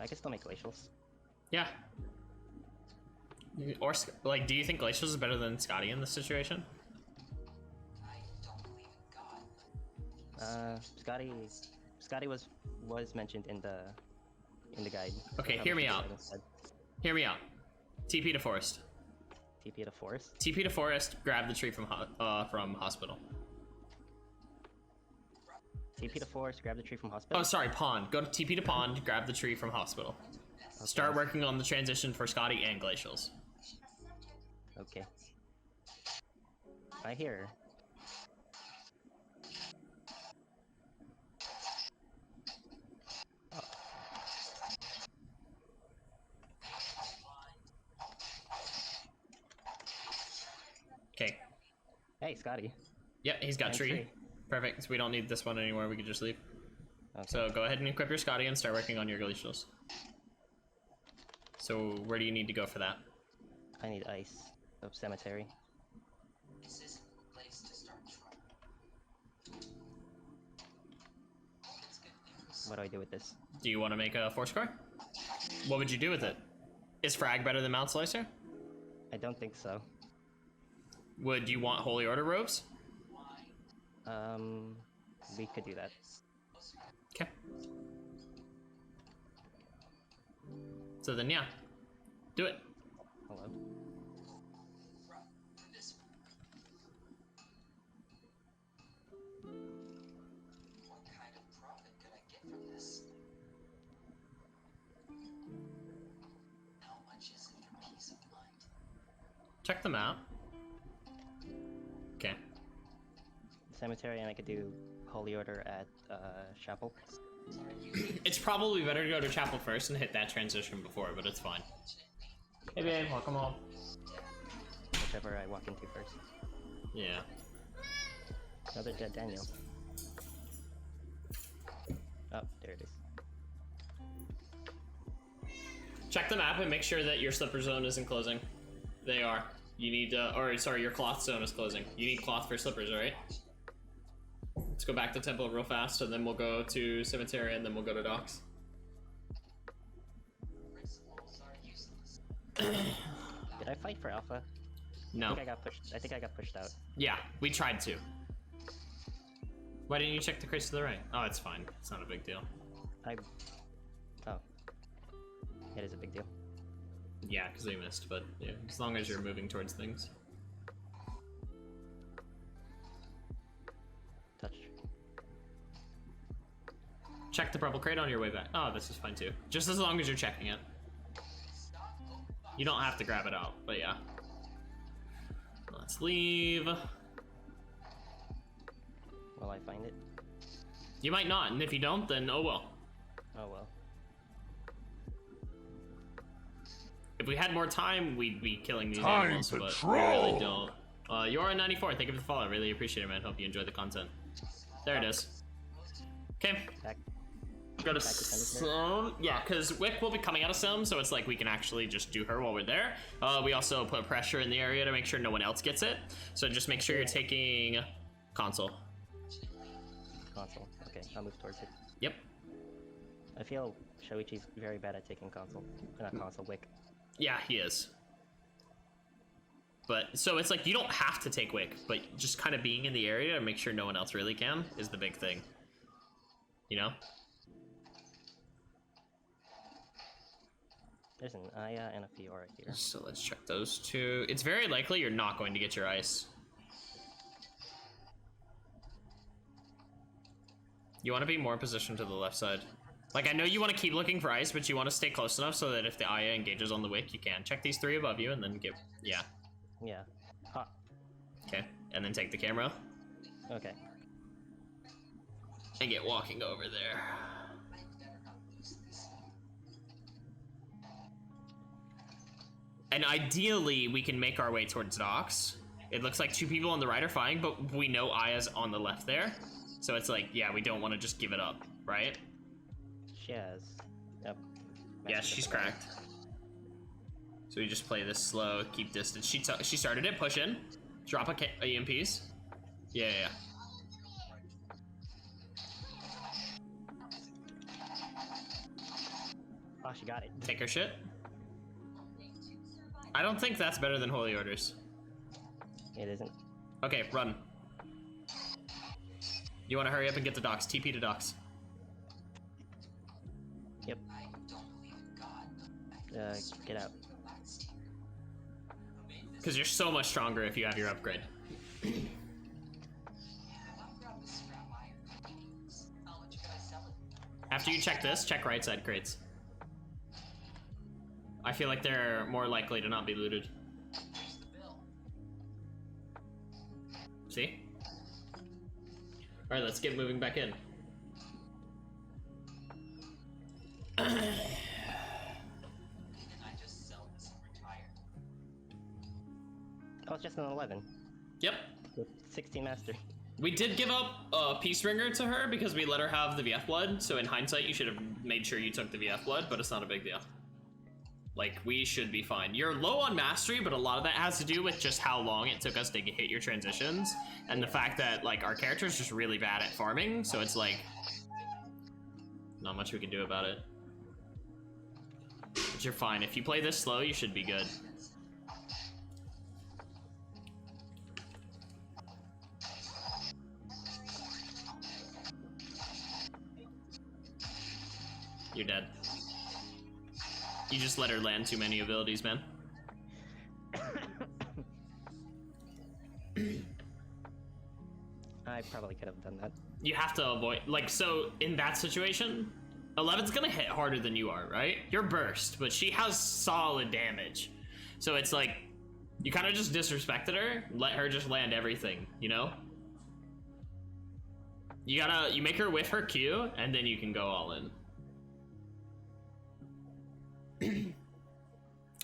I can still make glacials. Yeah. Or like, do you think glacials is better than Scotty in this situation? I don't believe in God. Scotty was mentioned in the guide. Okay, Probably hear me should out. do that instead. Hear me out. TP to forest. TP to forest. TP to forest. Grab the tree from hospital. TP to forest. Grab the tree from hospital. Oh, sorry, pond. Go to TP to pond. Grab the tree from hospital. Start working on the transition for Scotty and glacials. Okay. I hear. Hey, Scotty. Yep, he's got And tree. Perfect. So we don't need this one anymore. We can just leave. Okay. So go ahead and equip your Scotty and start working on your glacials. So where do you need to go for that? I need ice. So cemetery. This isn't the place to start trouble. It's good news. What do I do with this? Do you want to make a force core? What would you do with it? Is frag better than Mount Slicer? I don't think so. Would you want Holy Order robes? We could do that. Okay. So then, yeah, do it. Hello. This what kind of profit could I get from this? How much is it for peace of mind? Check them out. Okay. Cemetery, and I could do Holy Order at Chapel. It's probably better to go to Chapel first and hit that transition before, but it's fine. Hey babe, welcome home. Whichever I walk into first. Yeah. Another dead Daniel. Oh, there it is. Check the map and make sure that your slipper zone isn't closing. They are. You need, or sorry, your cloth zone is closing. You need cloth for slippers, alright? Let's go back to temple real fast, and then we'll go to cemetery, and then we'll go to docks. Principles are useless. Did I fight for Alpha? No. I think I got pushed out. Yeah, we tried to. Why didn't you check the crates to the right? Oh, it's fine. It's not a big deal. Oh. It is a big deal. Yeah, because we missed, but yeah, as long as you're moving towards things. Touch. Check the purple crate on your way back. Oh, this is fine too. Just as long as you're checking it. You don't have to grab it out, but yeah. Let's leave. Will I find it? You might not, and if you don't, then oh well. Oh well. If we had more time, we'd be killing these Time animals, to but we troll. really don't. You're on 94. Thank you for the follow. Really appreciate it, man. Hope you enjoy the content. There it is. Okay. Back. Go to Back to Sim. Yeah, because Wick will be coming out of Sim, so it's like we can actually just do her while we're there. We also put pressure in the area to make sure no one else gets it. So just make sure you're taking console. Console. Okay, I'll move towards it. Yep. I feel Shoichi's very bad at taking console. Not console, Wick. Yeah, he is. But, so it's like, you don't have to take Wick, but just kind of being in the area to make sure no one else really can is the big thing. You know? There's an Aya and a Fiora here. So let's check those two. It's very likely you're not going to get your ice. You want to be more positioned to the left side. Like, I know you want to keep looking for ice, but you want to stay close enough so that if the Aya engages on the Wick, you can. Check these three above you and then get... Yeah. Yeah. Huh. Okay. And then take the camera Okay. and get walking over there. And ideally, we can make our way towards docks. It looks like two people on the right are fighting, but we know Aya's on the left there. So it's like, yeah, we don't want to just give it up, right? She has. Yep. Yeah, Messed she's up the way. cracked. So we just play this slow, keep distance. She started it, push in, drop a EMPs. Yeah. Oh, she got it. Take her shit. I don't think that's better than Holy Orders. It isn't. Okay, run. You want to hurry up and get to docks. TP to docks. Yep. Get out. Because you're so much stronger if you have your upgrade. After you check this, check right side crates. I feel like they're more likely to not be looted. See? Alright, let's get moving back in. Oh, it's just an 11. Yep. With 16 mastery. We did give up Peace Ringer to her because we let her have the VF blood, so in hindsight you should have made sure you took the VF blood, but it's not a big deal. Like, we should be fine. You're low on mastery, but a lot of that has to do with just how long it took us to hit your transitions, and the fact that, like, our character's just really bad at farming, so it's like, not much we can do about it. But you're fine. If you play this slow, you should be good. You're dead. You just let her land too many abilities, man. I probably could have done that. You have to avoid, like, so in that situation, 11's gonna hit harder than you are, right? You're burst, but she has solid damage. So it's like, you kind of just disrespected her, let her just land everything, you know? You make her whiff her Q, and then you can go all in.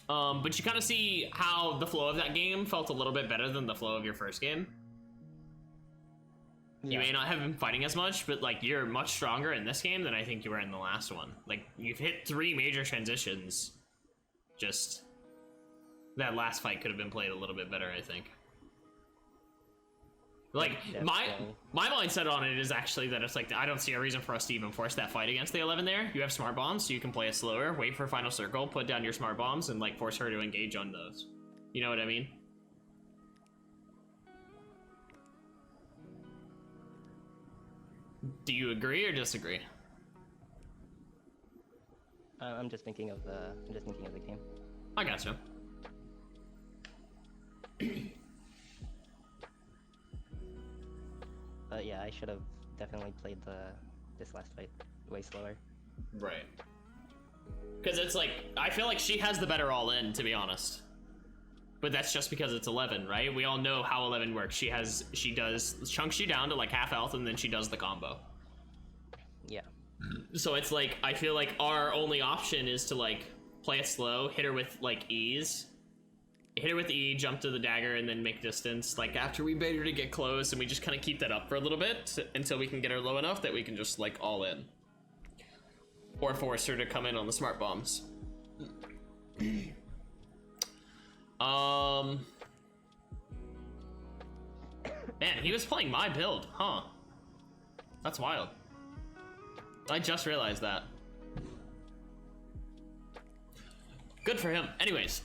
But you kind of see how the flow of that game felt a little bit better than the flow of your first game. Yeah. You may not have been fighting as much, but like you're much stronger in this game than I think you were in the last one. Like you've hit 3 major transitions. Just that last fight could have been played a little bit better, I think. Like my mindset on it is actually that it's like I don't see a reason for us to even force that fight against the 11 there. You have smart bombs, so you can play it slower, wait for final circle, put down your smart bombs, and like force her to engage on those. You know what I mean? Do you agree or disagree? I'm just thinking of the game. I gotcha. But yeah, I should have definitely played this last fight way slower. Right. Because it's like, I feel like she has the better all-in, to be honest. But that's just because it's 11, right? We all know how 11 works. She chunks you down to like half health, and then she does the combo. Yeah. So it's like, I feel like our only option is to like, play it slow, hit her with like ease. Hit her with E, jump to the dagger, and then make distance. Like after we bait her to get close, and we just kind of keep that up for a little bit until we can get her low enough that we can just like all in. Or force her to come in on the smart bombs. Man, he was playing my build, huh? That's wild. I just realized that. Good for him. Anyways.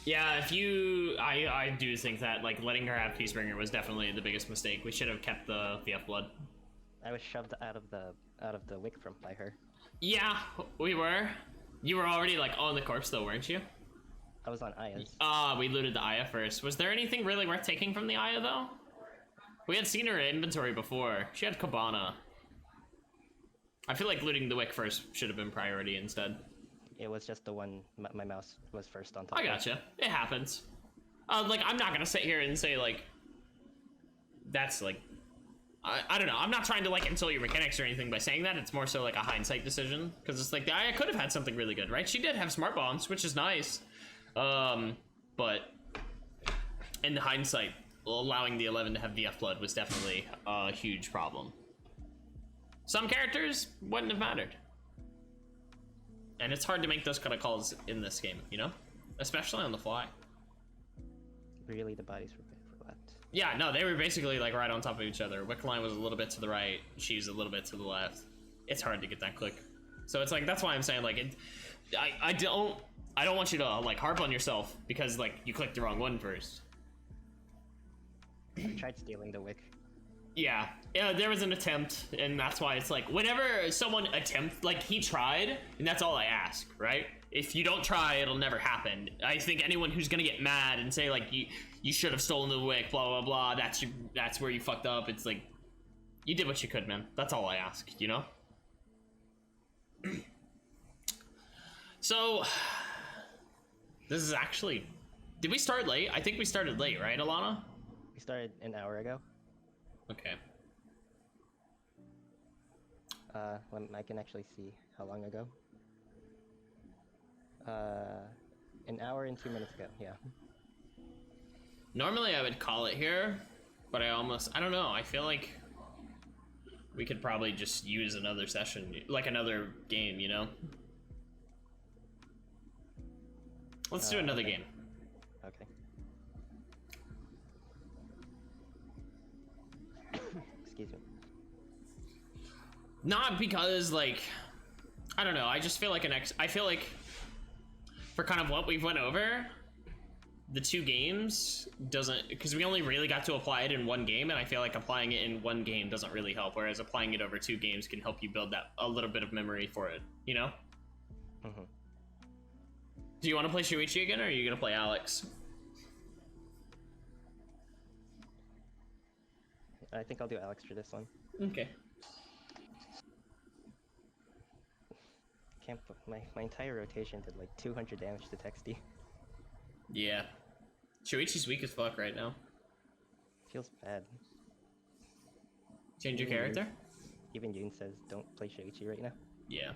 Yeah, I do think that like letting her have Peacebringer was definitely the biggest mistake. We should have kept the VF blood. I was shoved out of the wick by her. Yeah, we were. You were already like on the corpse though, weren't you? I was on Aya's. We looted the Aya first. Was there anything really worth taking from the Aya though? We had seen her inventory before. She had Cabana. I feel like looting the wick first should have been priority instead. It was just the one my mouse was first on top. I gotcha. It happens. Like, I'm not gonna sit here and say, like, that's, like, I don't know. I'm not trying to, like, insult your mechanics or anything by saying that. It's more so, like, a hindsight decision. Because it's like, I could have had something really good, right? She did have smart bombs, which is nice. But in the hindsight, allowing the 11 to have VF blood was definitely a huge problem. Some characters wouldn't have mattered. And it's hard to make those kind of calls in this game, you know? Especially on the fly. Really, the bodies were left. Yeah, no, they were basically like right on top of each other. Wick line was a little bit to the right, she's a little bit to the left. It's hard to get that click. So it's like, that's why I'm saying like, I don't want you to like harp on yourself because like you clicked the wrong one first. I tried stealing the wick. Yeah, there was an attempt, and that's why it's like, whenever someone attempts, like, he tried, and that's all I ask, right? If you don't try, it'll never happen. I think anyone who's gonna get mad and say, like, you should have stolen the wick, blah, blah, blah, that's where you fucked up, it's like, you did what you could, man. That's all I ask, you know? So, this is actually, did we start late? I think we started late, right, Elana? We started an hour ago. Okay. I can actually see how long ago. An hour and 2 minutes ago, yeah. Normally I would call it here, but I don't know, I feel like we could probably just use another session, like another game, you know? Let's do another game. Okay. Excuse me. Not because, like, I don't know, I just feel like I feel like for kind of what we've went over, the 2 games doesn't, because we only really got to apply it in 1 game, and I feel like applying it in 1 game doesn't really help, whereas applying it over 2 games can help you build that a little bit of memory for it, you know? Mm-hmm. Do you want to play Shuichi again, or are you gonna play Alex? I think I'll do Alex for this one. Okay. Can't my entire rotation did like 200 damage to Texty. Yeah. Shuichi's weak as fuck right now. Feels bad. Change your character? Even Yoon says don't play Shuichi right now. Yeah.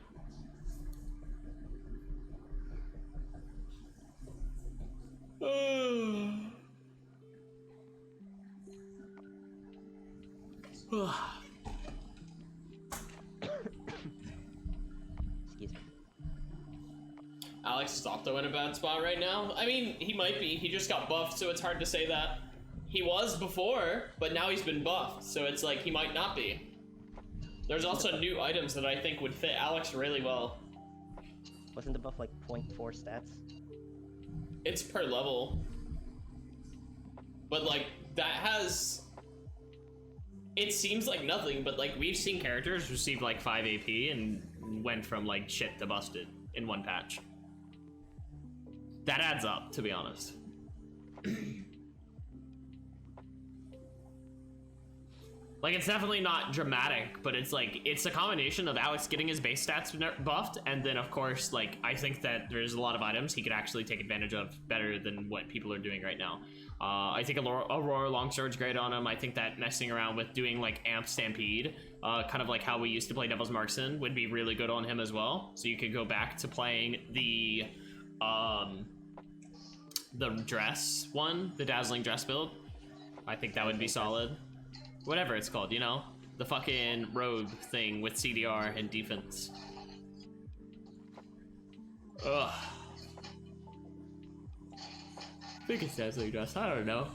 Excuse me. Alex is also in a bad spot right now. I mean, he might be. He just got buffed, so it's hard to say that. He was before, but now he's been buffed, so it's like he might not be. There's also new items that I think would fit Alex really well. Wasn't the buff like 0.4 stats? It's per level. But like, that has... It seems like nothing, but like, we've seen characters receive like 5 AP and went from like shit to busted in 1 patch. That adds up, to be honest. Like, it's definitely not dramatic, but it's like, it's a combination of Alex getting his base stats buffed, and then of course, like, I think that there's a lot of items he could actually take advantage of better than what people are doing right now. I think Aurora Longsword's great on him. I think that messing around with doing like Amp Stampede, kind of like how we used to play Devil's Marksman, would be really good on him as well. So you could go back to playing the dress one, the Dazzling Dress build. I think that would be solid. Whatever it's called, you know? The fucking rogue thing with CDR and defense. Ugh. I think it's Dazzling Dress, I don't know.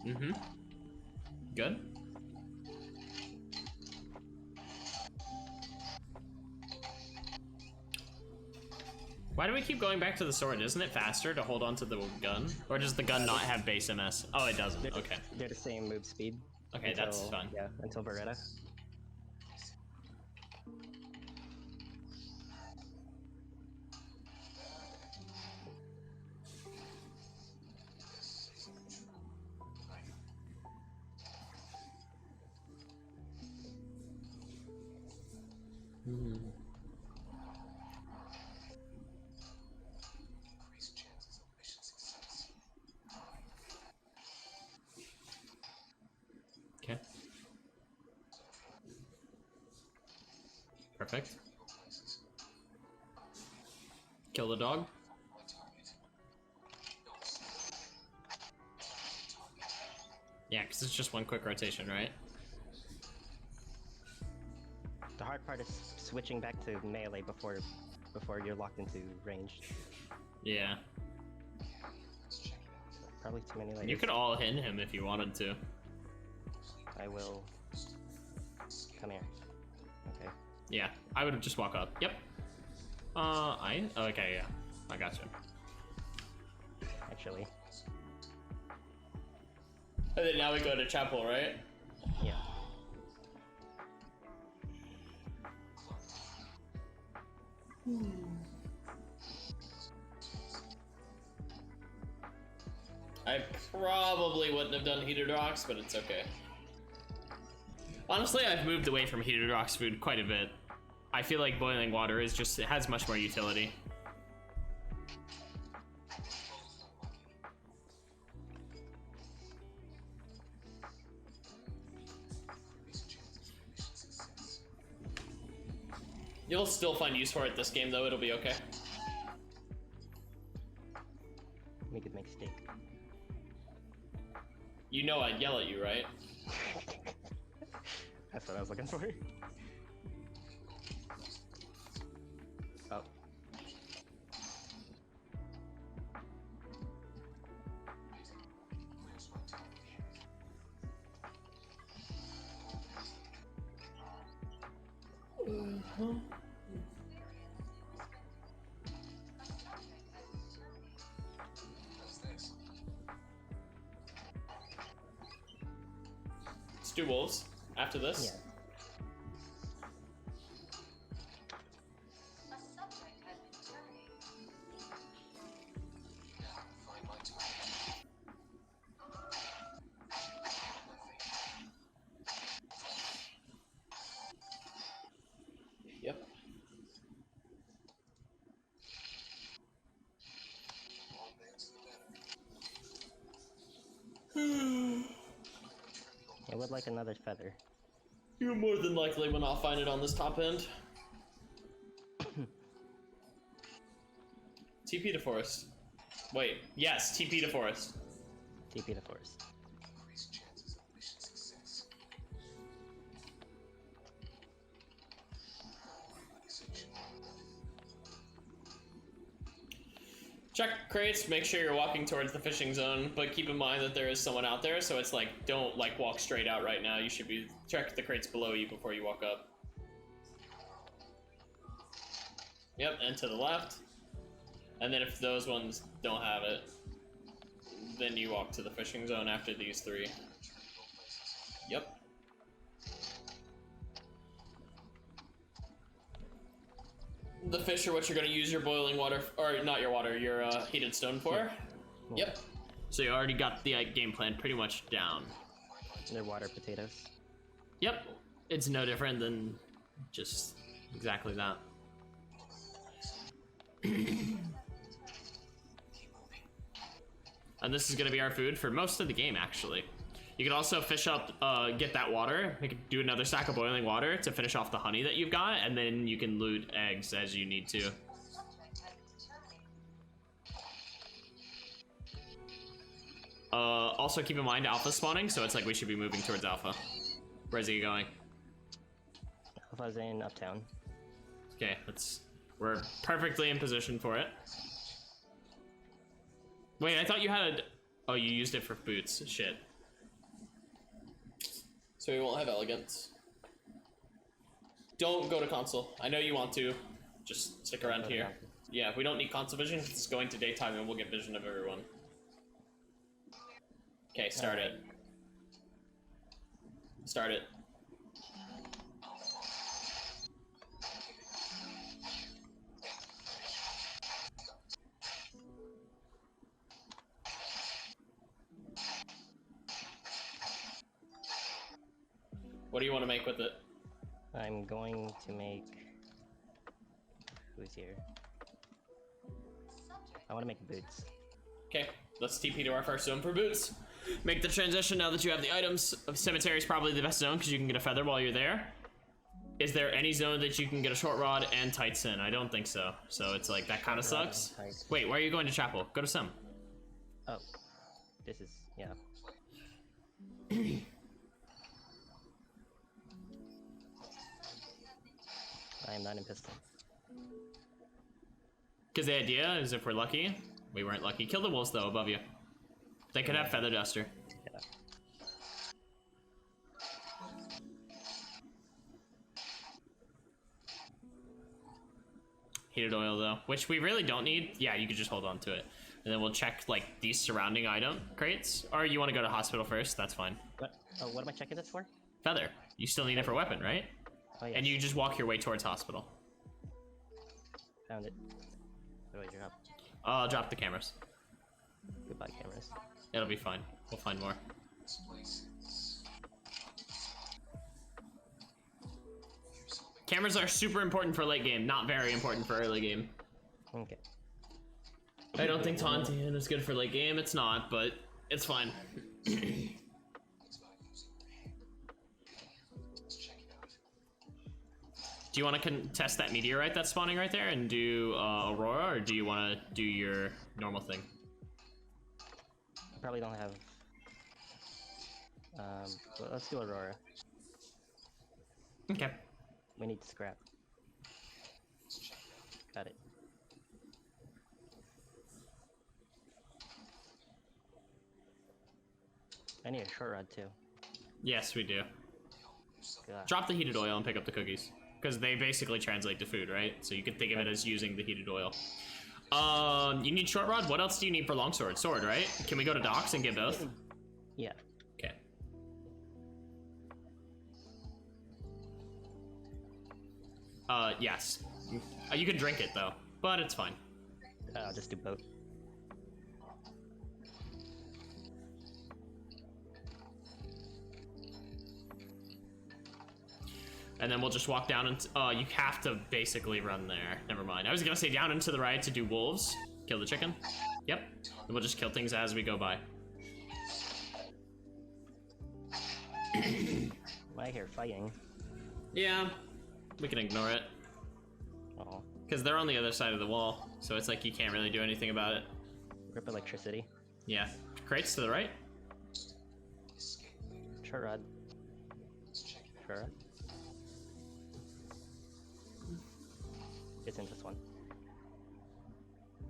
Mm-hmm. Good. Why do we keep going back to the sword? Isn't it faster to hold on to the gun? Or does the gun not have base MS? Oh, it doesn't. Okay. They're the same move speed. Okay, until, that's fine. Yeah, until Beretta. Okay. Perfect. Kill the dog. Yeah, because it's just 1 quick rotation, right? The hard part is switching back to melee before you're locked into range. Yeah. Probably too many layers. You could all hit him if you wanted to. I will. Come here. Okay. Yeah, I would just walk up. Yep. Okay, yeah. I got you. Actually. And then now we go to chapel, right? Yeah. I probably wouldn't have done heated rocks, but it's okay. Honestly, I've moved away from heated rocks food quite a bit. I feel like boiling water is just, it has much more utility. You'll still find use for it this game, though. It'll be okay. We could make steak. You know I'd yell at you, right? That's what I was looking for. Oh. Let's do wolves after this. Yeah. A subject has been terminated. Find my target. Yep. All bands the better. I would like another feather. You more than likely will not find it on this top end. TP to forest. Wait, yes, TP to forest. TP to forest. Increased chances of mission success. Relaxation. Check crates, make sure you're walking towards the fishing zone, but keep in mind that there is someone out there, so it's like, don't like walk straight out right now. You should be, check the crates below you before you walk up. Yep, and to the left. And then if those ones don't have it, then you walk to the fishing zone after these three. Yep. The fish are what you're going to use your boiling water, or not your water, your heated stone for. Yep. So you already got the game plan pretty much down. They're water potatoes. Yep. It's no different than just exactly that. And this is going to be our food for most of the game, actually. You can also fish up, get that water. You can do another stack of boiling water to finish off the honey that you've got, and then you can loot eggs as you need to. Subject has been terminated. Also keep in mind alpha spawning, so it's like we should be moving towards alpha. Where's he going? Alpha's in uptown. Okay, we're perfectly in position for it. Wait, I thought you had oh, you used it for boots. Shit. So we won't have elegance. Don't go to console. I know you want to. Just stick around here. Yeah, we don't need console vision. It's going to daytime and we'll get vision of everyone. Okay, start it. Start it. What do you want to make with it? I'm going to make... Who's here? I want to make boots. Okay, let's TP to our first zone for boots. Make the transition now that you have the items. Cemetery is probably the best zone because you can get a feather while you're there. Is there any zone that you can get a short rod and tights in? I don't think so. So it's like, that kind of sucks. Wait, where are you going to chapel? Go to Sim. Oh. This is... yeah. I am not in pistol. Because the idea is if we're lucky, we weren't lucky. Kill the wolves though above you. They could have feather duster. Yeah. Heated oil though, which we really don't need. Yeah, you could just hold on to it. And then we'll check like these surrounding item crates. Or you want to go to hospital first, that's fine. What? Oh, what am I checking this for? Feather. You still need it for weapon, right? Oh, yeah. And you just walk your way towards hospital. Found it. Where do I drop? I'll drop the cameras. Goodbye, cameras. It'll be fine. We'll find more. This place is... Cameras are super important for late game, not very important for early game. Okay. I don't think taunting is good for late game. It's not, but it's fine. It's not using your hand. Let's check it out. Do you want to contest that meteorite that's spawning right there and do Aurora, or do you want to do your normal thing? I probably don't have. Well, let's do Aurora. Okay. We need scrap. Got it. I need a short rod too. Yes, we do. God. Drop the heated oil and pick up the cookies. Because they basically translate to food, right? So you could think of it as using the heated oil. You need short rod? What else do you need for longsword? Sword, right? Can we go to docks and get both? Yeah. Okay. Yes. You can drink it though, but it's fine. I'll just do both. And then we'll just walk down and you have to basically run there. Never mind. I was gonna say down and to the right to do wolves. Kill the chicken. Yep. And we'll just kill things as we go by. I hear fighting. Yeah. We can ignore it. Oh. Because they're on the other side of the wall. So it's like you can't really do anything about it. Rip electricity. Yeah. Crates to the right. Short rod. Short rod. Isn't this one?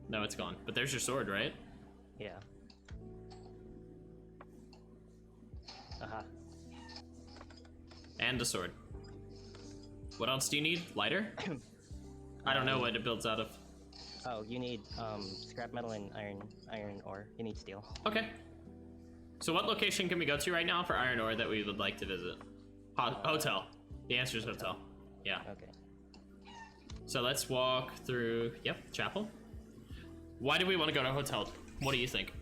No, it's gone. But there's your sword, right? Yeah. Aha. And a sword. What else do you need? Lighter? I don't know what it builds out of. Oh, you need scrap metal and iron ore. You need steel. Okay. So what location can we go to right now for iron ore that we would like to visit? Hotel. The answer is hotel. Yeah. Okay. So let's walk through, yep, chapel. Why do we want to go to a hotel? What do you think?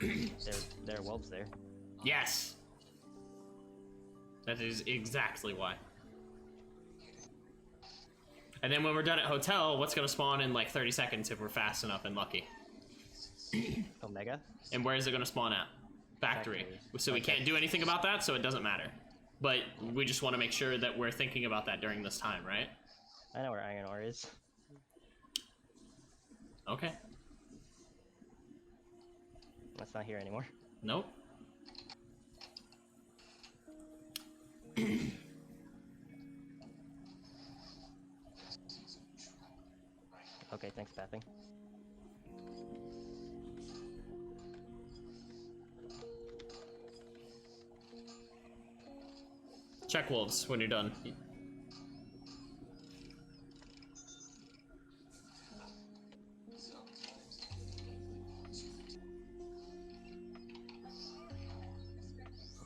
There are wolves there. Yes. That is exactly why. And then when we're done at hotel, what's gonna spawn in like 30 seconds if we're fast enough and lucky? Omega? And where is it gonna spawn at? Factory. Factory. So we can't do anything about that, so it doesn't matter. But we just want to make sure that we're thinking about that during this time, right? I know where iron ore is. Okay. That's not here anymore. Nope. Okay, thanks, Pathing. Check wolves when you're done.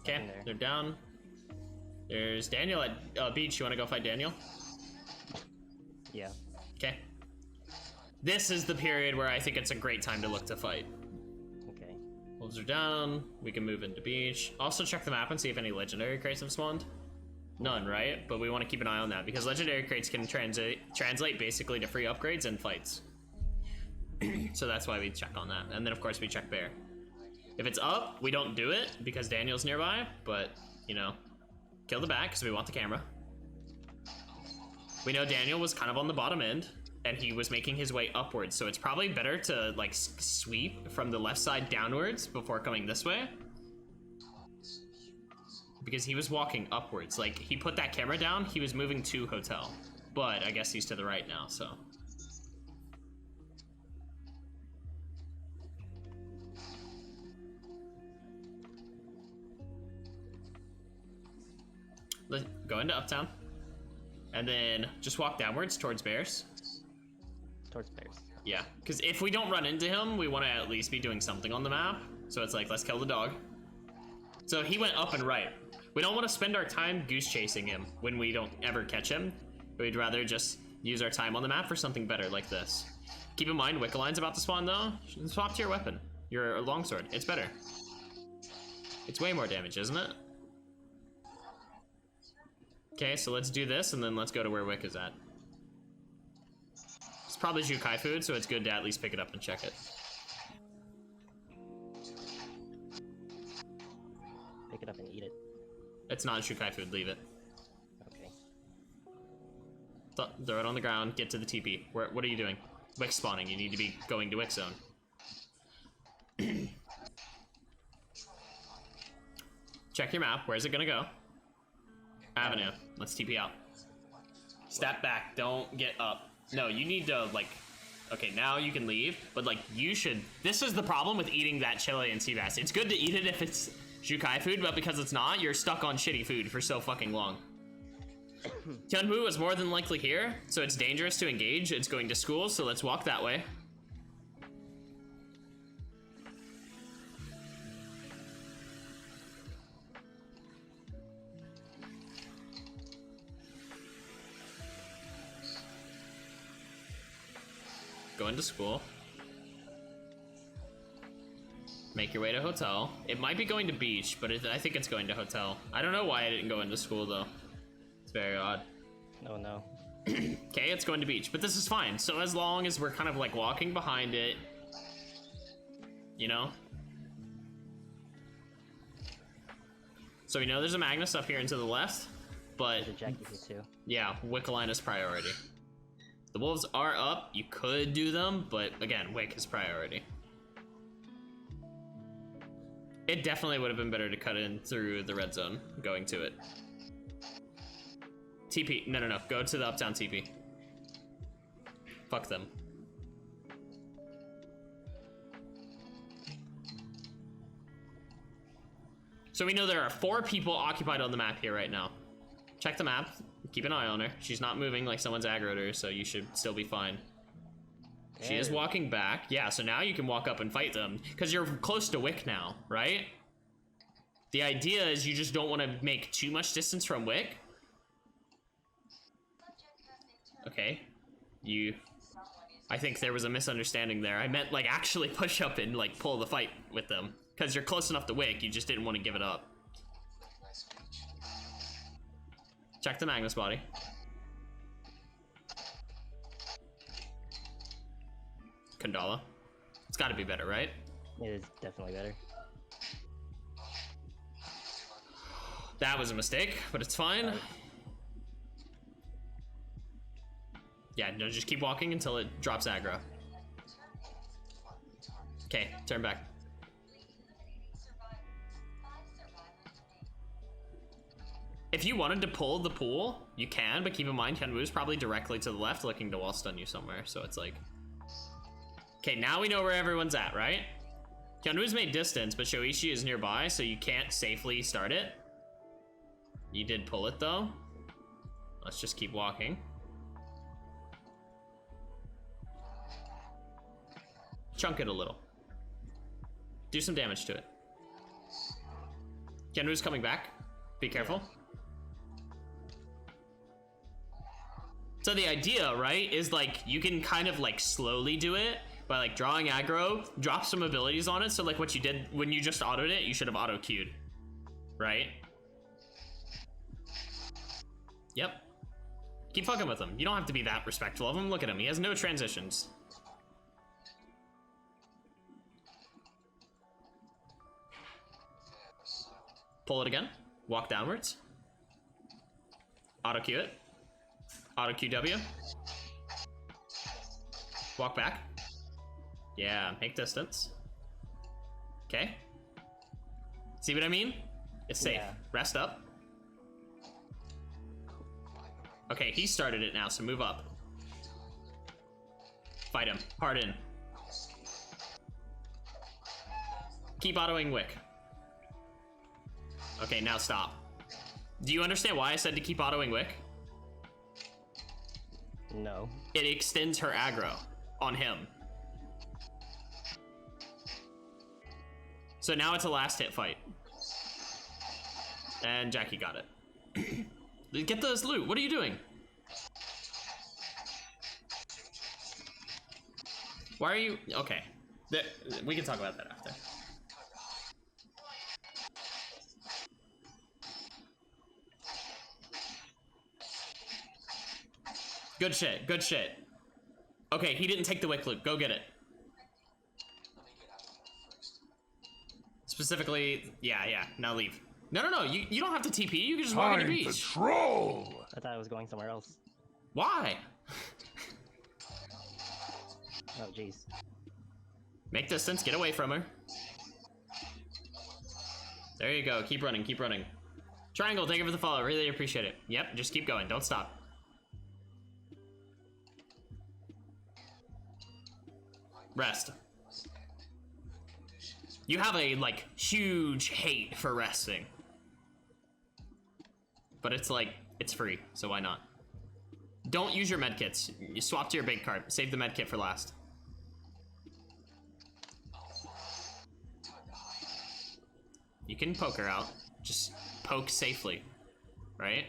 Okay, Nothing there. they're down. There's Daniel at beach. You want to go fight Daniel? Yeah. Okay. This is the period where I think it's a great time to look to fight. Okay. Wolves are down. We can move into beach. Also check the map and see if any legendary crates have spawned. None, right? But we want to keep an eye on that because legendary crates can translate basically to free upgrades and fights. So that's why we check on that. And then of course we check bear. If it's up, we don't do it because Daniel's nearby, but you know, kill the back because we want the camera. We know Daniel was kind of on the bottom end and he was making his way upwards, so it's probably better to like sweep from the left side downwards before coming this way. Because he was walking upwards. Like, he put that camera down, he was moving to hotel. But I guess he's to the right now, so. Let's go into Uptown. And then just walk downwards towards bears. Towards bears. Yeah, because if we don't run into him, we want to at least be doing something on the map. So it's like, let's kill the dog. So he went up and right. We don't want to spend our time goose chasing him when we don't ever catch him. We'd rather just use our time on the map for something better like this. Keep in mind, Wickaline's about to spawn though. Swap to your weapon, your longsword. It's better. It's way more damage, isn't it? Okay, so let's do this and then let's go to where Wick is at. It's probably Jukai food, so it's good to at least pick it up and check it. Pick it up and eat it. It's not Shukai food, leave it. Okay. Throw it on the ground. Get to the TP. What are you doing? Wick spawning. You need to be going to Wick zone. Check your map. Where's it gonna go? Avenue. Let's TP out. Step back. Don't get up. No, you need to, like... Okay, now you can leave, but, like, you should... This is the problem with eating that chili and sea bass. It's good to eat it if it's Jukai food, but because it's not, you're stuck on shitty food for so fucking long. Hyunwoo is more than likely here, so it's dangerous to engage. It's going to school, so let's walk that way. Go into school. Make your way to hotel. It might be going to beach, but I think it's going to hotel. I don't know why I didn't go into school though. It's very odd. Oh no. Okay, it's going to beach, but this is fine. So as long as we're kind of like walking behind it, you know? So we know there's a Magnus up here and to the left, but There's a Jackie here too. yeah, Wick is priority. The wolves are up, you could do them, but again, Wick is priority. It definitely would have been better to cut in through the red zone, going to it. TP, no, go to the uptown TP. Fuck them. So we know there are 4 people occupied on the map here right now. Check the map, keep an eye on her. She's not moving like someone's aggroed her, so you should still be fine. She is walking back. Yeah, so now you can walk up and fight them, because you're close to Wick now, right? The idea is you just don't want to make too much distance from Wick. Okay. I think there was a misunderstanding there. I meant, like, actually push up and, like, pull the fight with them. Because you're close enough to Wick, you just didn't want to give it up. Check the Magnus body. Kandala. It's gotta be better, right? It is definitely better. That was a mistake, but it's fine. Yeah, no, just keep walking until it drops aggro. Okay, turn back. If you wanted to pull the pool, you can, but keep in mind Hyunwoo's probably directly to the left looking to wall stun you somewhere, so it's like... Okay, now we know where everyone's at, right? Hyunwoo's made distance, but Shoichi is nearby, so you can't safely start it. You did pull it, though. Let's just keep walking. Chunk it a little. Do some damage to it. Hyunwoo's coming back. Be careful. So the idea, right, is like you can kind of like slowly do it by like drawing aggro, drop some abilities on it. So like what you did when you just autoed it, you should have auto queued, right? Yep. Keep fucking with him. You don't have to be that respectful of him. Look at him. He has no transitions. Pull it again. Walk downwards. Auto queue it. Auto QW. Walk back. Yeah, make distance. Okay. See what I mean? It's safe. Yeah. Rest up. Okay, he started it now, so move up. Fight him. Hard in. Keep autoing Wick. Okay, now stop. Do you understand why I said to keep autoing Wick? No. It extends her aggro on him. So now it's a last hit fight. And Jackie got it. Get those loot. What are you doing? Why are you... Okay. We can talk about that after. Good shit. Good shit. Okay, he didn't take the wick loot. Go get it. Specifically... Yeah. Now leave. No. You don't have to TP. You can just walk on Time the to beach. troll! I thought I was going somewhere else. Why? Oh, jeez. Make distance, get away from her. There you go, keep running, keep running. Triangle, thank you for the follow, really appreciate it. Yep, just keep going, don't stop. Rest. You have a, like, huge hate for resting. But it's like, it's free, so why not? Don't use your medkits. You swap to your big card. Save the medkit for last. You can poke her out. Just poke safely, right?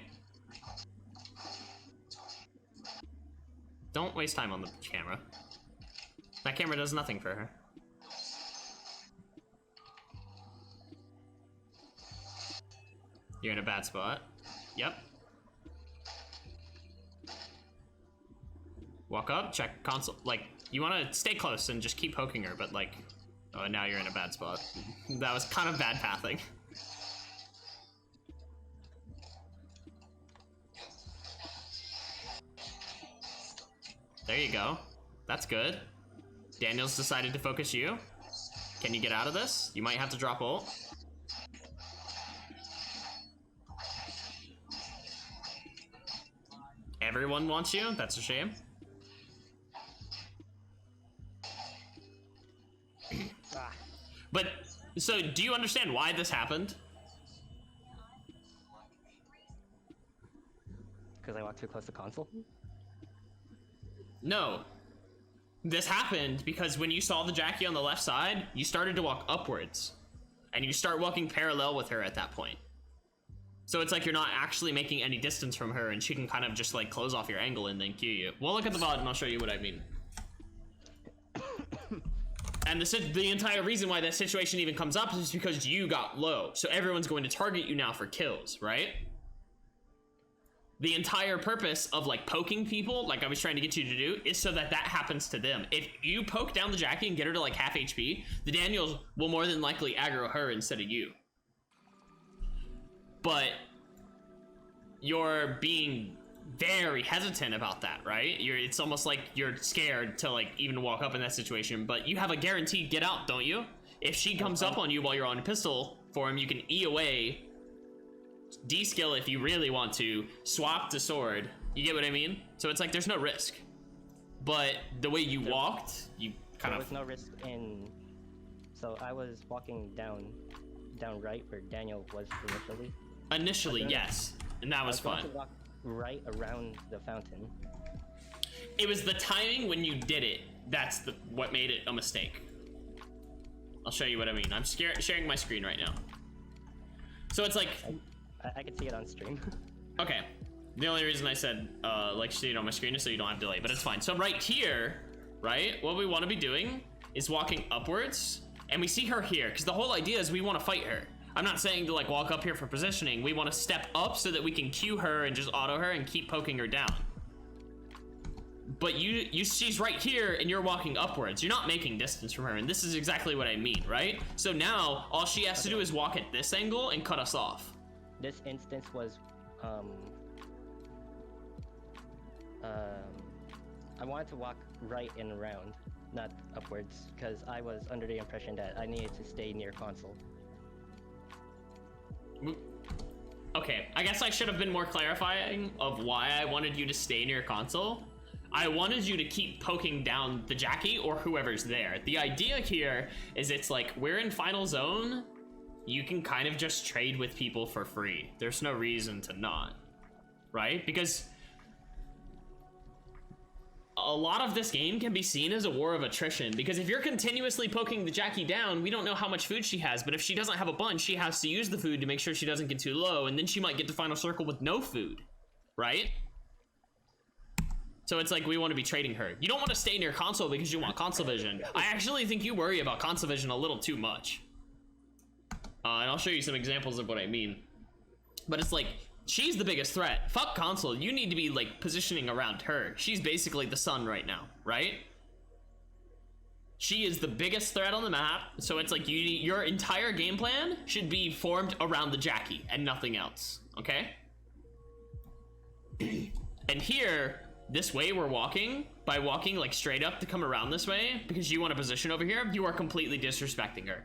Don't waste time on the camera. That camera does nothing for her. You're in a bad spot. Yep. Walk up, check console. Like, you want to stay close and just keep poking her, but like, oh, now you're in a bad spot. That was kind of bad pathing. There you go. That's good. Daniel's decided to focus you. Can you get out of this? You might have to drop ult. Everyone wants you? That's a shame. But, so, do you understand why this happened? Because I walked too close to console? No. This happened because when you saw the Jackie on the left side, you started to walk upwards. And you start walking parallel with her at that point. So it's like you're not actually making any distance from her, and she can kind of just like close off your angle and then cue you. We'll look at the VOD and I'll show you what I mean. And the entire reason why that situation even comes up is because you got low. So everyone's going to target you now for kills, right? The entire purpose of like poking people, like I was trying to get you to do, is so that that happens to them. If you poke down the Jackie and get her to like half HP, the Daniels will more than likely aggro her instead of you. But you're being very hesitant about that, right? It's almost like you're scared to like even walk up in that situation, but you have a guaranteed get out, don't you? If she comes up on you while you're on a pistol form, you can E away, D-skill if you really want to, swap to sword. You get what I mean? So it's like there's no risk. But the way you walked, you kind There of... was no risk in... So I was walking down right where Daniel was initially. Initially, yes. And that was I was fun. going to walk right around the fountain. It was the timing when you did it that's what made it a mistake. I'll show you what I mean. I'm sharing my screen right now. So it's like... I could see it on stream. Okay. The only reason I said, like, see it on my screen is so you don't have delay, but it's fine. So right here, right, what we want to be doing is walking upwards, and we see her here, because the whole idea is we want to fight her. I'm not saying to, like, walk up here for positioning. We want to step up so that we can cue her and just auto her and keep poking her down. But she's right here, and you're walking upwards. You're not making distance from her, and this is exactly what I mean, right? So now, all she has to do is walk at this angle and cut us off. This instance was, I wanted to walk right and around, not upwards, because I was under the impression that I needed to stay near console. Okay, I guess I should have been more clarifying of why I wanted you to stay near console. I wanted you to keep poking down the Jackie or whoever's there. The idea here is it's like, we're in final zone, you can kind of just trade with people for free. There's no reason to not, right? Because a lot of this game can be seen as a war of attrition, because if you're continuously poking the Jackie down, we don't know how much food she has, but if she doesn't have a bunch, she has to use the food to make sure she doesn't get too low, and then she might get to final circle with no food, right? So it's like we want to be trading her. You don't want to stay near console because you want console vision. I actually think you worry about console vision a little too much. And I'll show you some examples of what I mean. But it's like, she's the biggest threat. Fuck console. You need to be like positioning around her. She's basically the sun right now, right? She is the biggest threat on the map. So it's like your entire game plan should be formed around the Jackie and nothing else, okay? And here, this way we're walking, by walking like straight up to come around this way, because you want a position over here, you are completely disrespecting her.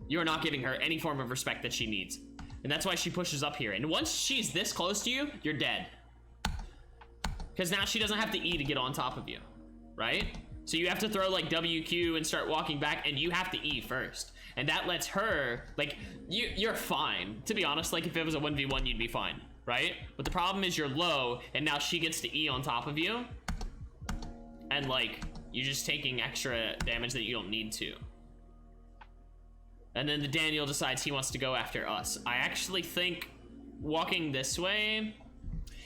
You are not giving her any form of respect that she needs. And that's why she pushes up here. And once she's this close to you, you're dead. Because now she doesn't have to E to get on top of you, right? So you have to throw like WQ and start walking back, and you have to E first. And that lets her, like, you're fine. To be honest, like if it was a 1v1, you'd be fine, right? But the problem is you're low, and now she gets to E on top of you. And like, you're just taking extra damage that you don't need to. And then the Daniel decides he wants to go after us. I actually think walking this way,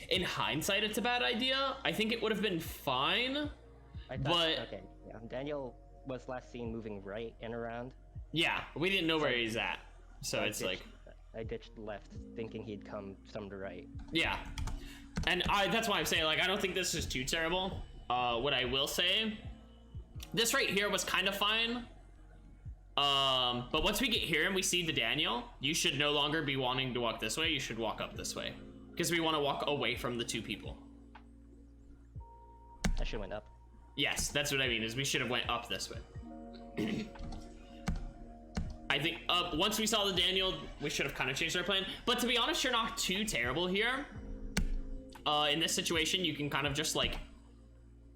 in hindsight, it's a bad idea. I think it would have been fine, but... Okay, yeah. Daniel was last seen moving right and around. Yeah, we didn't know where he's at. So it's like... I ditched left, thinking he'd come some to right. Yeah. And that's why I'm saying, like, I don't think this is too terrible. What I will say, this right here was kind of fine. But once we get here and we see the Daniel, you should no longer be wanting to walk this way. You should walk up this way, because we want to walk away from the two people. I should have went up. Yes, that's what I mean, is we should have went up this way. I think once we saw the Daniel, we should have kind of changed our plan. But to be honest, you're not too terrible here. In this situation, you can kind of just like...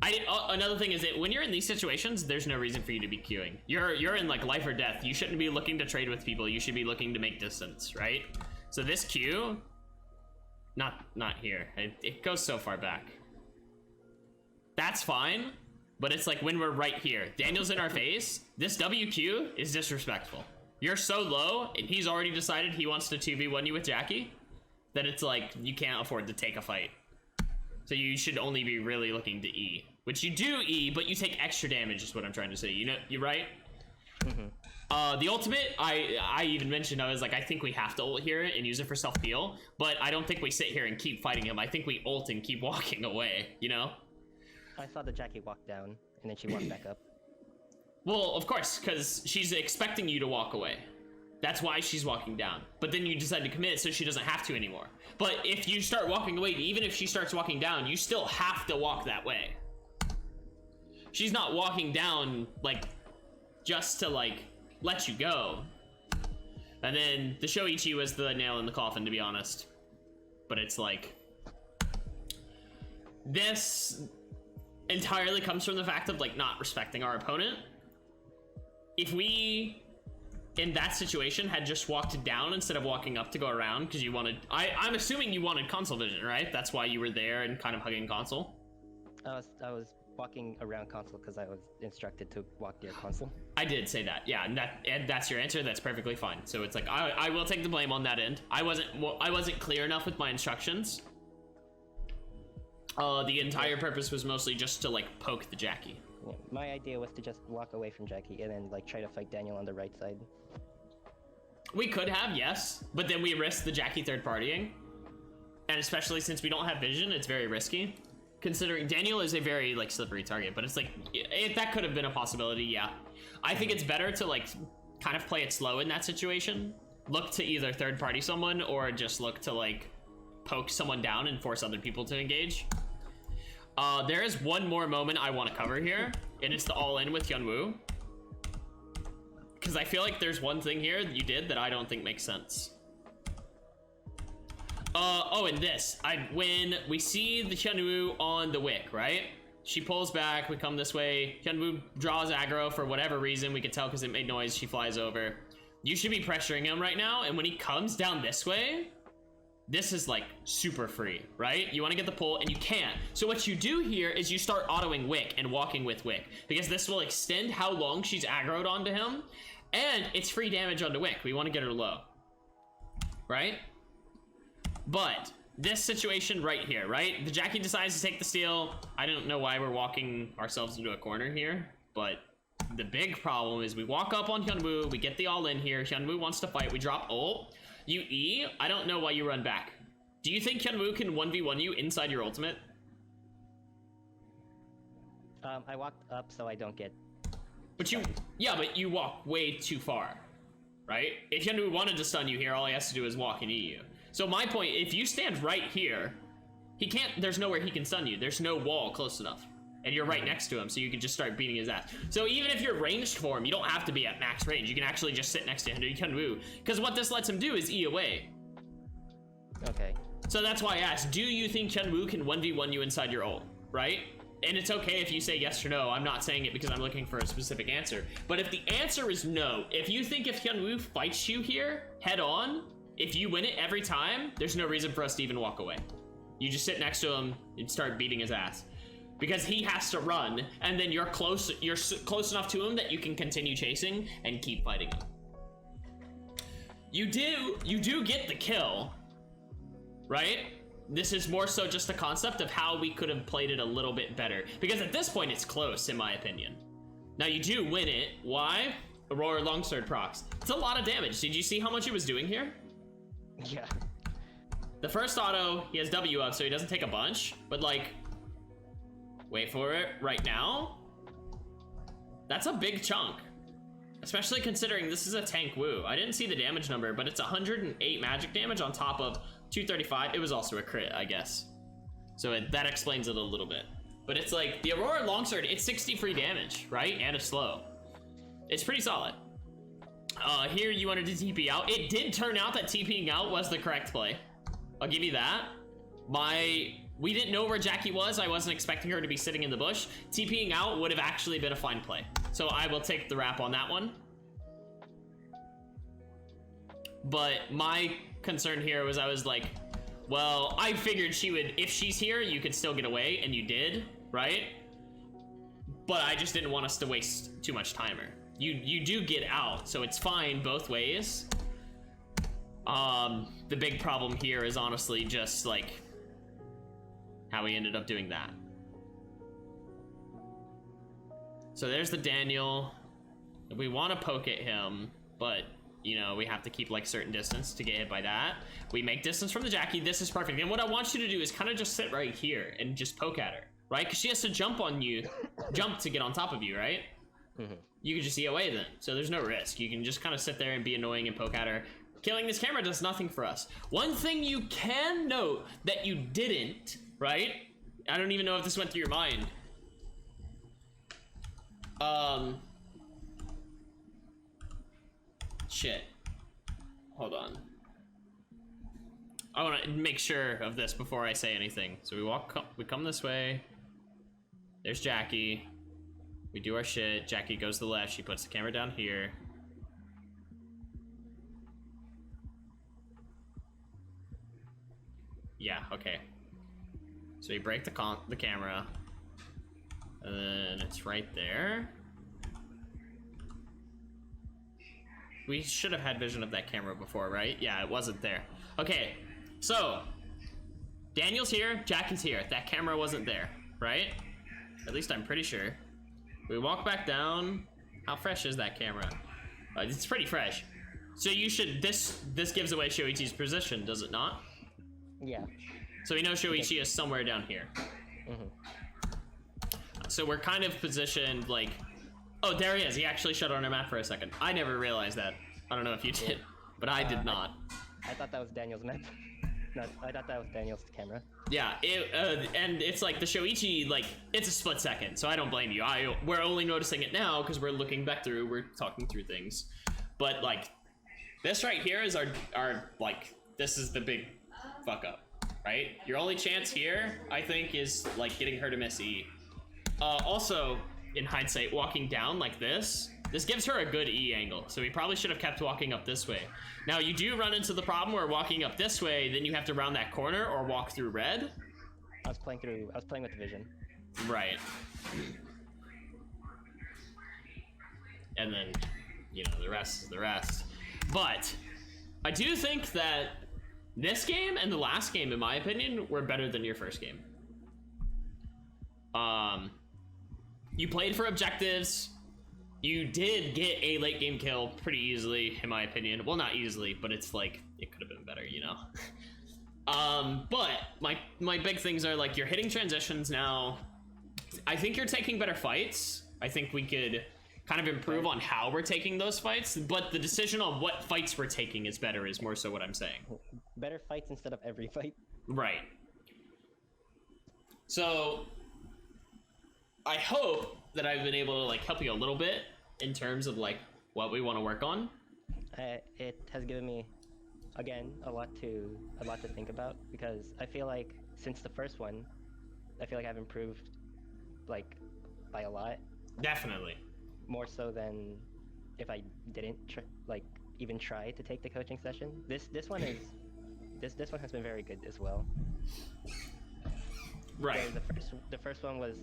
another thing is that when you're in these situations, there's no reason for you to be queuing. You're in like life or death. You shouldn't be looking to trade with people. You should be looking to make distance, right? So this queue, not here. It goes so far back. That's fine, but it's like when we're right here. Daniel's in our face. This WQ is disrespectful. You're so low, and he's already decided he wants to 2v1 you with Jackie, that it's like you can't afford to take a fight. So you should only be really looking to E, which you do E, but you take extra damage is what I'm trying to say. You know, you're right. Mm-hmm. The ultimate, I even mentioned, I was like, I think we have to ult here and use it for self heal, but I don't think we sit here and keep fighting him. I think we ult and keep walking away. You know? I saw the Jackie walk down, and then she walked back up. Well, of course, because she's expecting you to walk away. That's why she's walking down. But then you decide to commit so she doesn't have to anymore. But if you start walking away, even if she starts walking down, you still have to walk that way. She's not walking down, like, just to, like, let you go. And then the Shoichi was the nail in the coffin, to be honest. But it's like... this entirely comes from the fact of, like, not respecting our opponent. If we... in that situation had just walked down instead of walking up to go around because you wanted... I'm assuming you wanted console vision, right? That's why you were there and kind of hugging console. I was walking around console because I was instructed to walk near console. I did say that, yeah, and that's your answer. That's perfectly fine. So it's like I will take the blame on that end. I wasn't clear enough with my instructions. The entire purpose was mostly just to like poke the Jackie. Yeah, my idea was to just walk away from Jackie and then like try to fight Daniel on the right side. We could have, yes, but then we risked the Jackie third partying, and especially since we don't have vision, it's very risky. Considering Daniel is a very like slippery target, but it's like that could have been a possibility. Yeah, I think it's better to like kind of play it slow in that situation. Look to either third party someone or just look to like poke someone down and force other people to engage. There is one more moment I want to cover here, and it's the all-in with Hyunwoo. Because I feel like there's one thing here that you did that I don't think makes sense. And this. When we see the Hyunwoo on the wick, right? She pulls back, we come this way. Hyunwoo draws aggro for whatever reason. We could tell because it made noise, she flies over. You should be pressuring him right now, and when he comes down this way, this is like super free, right? You want to get the pull and you can't. So what you do here is you start autoing wick and walking with wick, because this will extend how long she's aggroed onto him, and it's free damage onto wick. We want to get her low, right? But this situation right here, right? The Jackie decides to take the steal. I don't know why we're walking ourselves into a corner here, but the big problem is we walk up on Hyunwoo, we get the all in here. Hyunwoo wants to fight, we drop ult. You E, I don't know why you run back. Do you think Hyunwoo can 1v1 you inside your ultimate? I walked up so I don't get... But you, yeah, but you walk way too far, right? If Hyunwoo wanted to stun you here, all he has to do is walk and E you. So my point, if you stand right here, He can't, there's nowhere he can stun you. There's no wall close enough. And you're right next to him, so you can just start beating his ass. So even if you're ranged for him, you don't have to be at max range. You can actually just sit next to him and Hyunwoo. Because what this lets him do is E away. Okay. So that's why I asked, do you think Hyunwoo can 1v1 you inside your ult, right? And it's okay if you say yes or no. I'm not saying it because I'm looking for a specific answer. But if the answer is no, if you think if Hyunwoo fights you here head on, if you win it every time, there's no reason for us to even walk away. You just sit next to him and start beating his ass. Because he has to run, and then you're close enough to him that you can continue chasing and keep fighting him. You do get the kill, right? This is more so just a concept of how we could have played it a little bit better. Because at this point, it's close, in my opinion. Now, you do win it. Why? Aurora Longsword procs. It's a lot of damage. Did you see how much it was doing here? Yeah. The first auto, he has W up, so he doesn't take a bunch. But, like, wait for it, right now? That's a big chunk. Especially considering this is a tank Woo. I didn't see the damage number, but it's 108 magic damage on top of 235. It was also a crit, I guess. So that explains it a little bit. But it's like, the Aurora Longsword, it's 60 free damage, right? And a slow. It's pretty solid. Here you wanted to TP out. It did turn out that TPing out was the correct play. I'll give you that. We didn't know where Jackie was. I wasn't expecting her to be sitting in the bush. TPing out would have actually been a fine play. So I will take the rap on that one. But my concern here was I was like, well, I figured she would, if she's here, you could still get away, and you did, right? But I just didn't want us to waste too much timer. You do get out, so it's fine both ways. The big problem here is honestly just like how we ended up doing that. So there's the Daniel. We want to poke at him, but you know, we have to keep like certain distance to get hit by that. We make distance from the Jackie. This is perfect. And what I want you to do is kind of just sit right here and just poke at her, right? Because she has to jump on you, jump to get on top of you, right? Mm-hmm. You can just EOA then, so there's no risk. You can just kind of sit there and be annoying and poke at her. Killing this camera does nothing for us. One thing you can note that you didn't, right? I don't even know if this went through your mind. Shit. Hold on. I want to make sure of this before I say anything. So we come this way. There's Jackie. We do our shit. Jackie goes to the left. She puts the camera down here. Yeah, okay. So we break the camera. And then it's right there. We should have had vision of that camera before, right? Yeah, it wasn't there. Okay, so Daniel's here, Jackie's here. That camera wasn't there, right? At least I'm pretty sure. We walk back down. How fresh is that camera? It's pretty fresh. So you should, this gives away Shoichi's position, does it not? Yeah. So we know Shoichi is somewhere down here. Mm-hmm. So we're kind of positioned like, oh, there he is. He actually shut on our map for a second. I never realized that. I don't know if you did, but I did not. I thought that was Daniel's map. No, I thought that was Daniel's camera. Yeah, and it's like the Shoichi, like, it's a split second, so I don't blame you. We're only noticing it now because we're looking back through, we're talking through things. But, like, this right here is our like, this is the big fuck up, right? Your only chance here, I think, is, like, getting her to miss E. Also, in hindsight, walking down like this gives her a good E angle, so we probably should have kept walking up this way. Now, you do run into the problem where walking up this way, then you have to round that corner or walk through red. I was playing with the vision. Right. And then, you know, the rest is the rest. But I do think that this game and the last game, in my opinion, were better than your first game. You played for objectives. You did get a late game kill pretty easily, in my opinion. Well, not easily, but it's like, it could have been better, you know? But my big things are like, you're hitting transitions now. I think you're taking better fights. I think we could kind of improve on how we're taking those fights, but the decision on what fights we're taking is better is more so what I'm saying. Better fights instead of every fight. Right. So I hope that I've been able to like help you a little bit in terms of like what we want to work on. It has given me, again, a lot to think about, because I feel like since the first one, I feel like I've improved like by a lot, Definitely. more so than if I didn't even try to take the coaching session. This one is this one has been very good as well. Right. So the first one was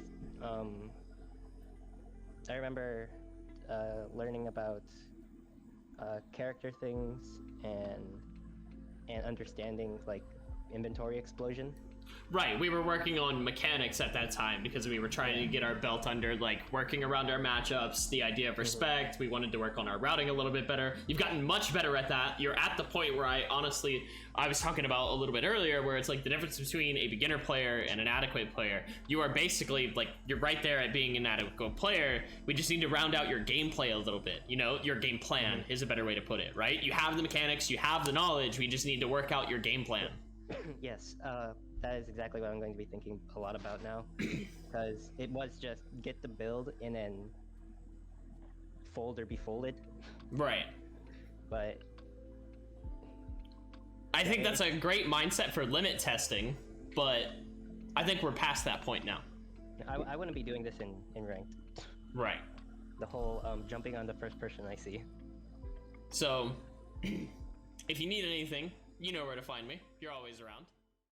I remember learning about character things and understanding like inventory explosion. Right, we were working on mechanics at that time because we were trying to get our belt under, like, working around our matchups, the idea of respect. We wanted to work on our routing a little bit better. You've gotten much better at that. You're at the point where I was talking about a little bit earlier, where it's like the difference between a beginner player and an adequate player. You are basically, like, you're right there at being an adequate player. We just need to round out your gameplay a little bit, you know? Your game plan is a better way to put it, right? You have the mechanics, you have the knowledge, we just need to work out your game plan. Yes, that is exactly what I'm going to be thinking a lot about now, because it was just get the build and then fold or be folded. Right. But I think that's a great mindset for limit testing, but I think we're past that point now. I wouldn't be doing this in ranked. Right. The whole jumping on the first person I see. So, if you need anything, you know where to find me. You're always around.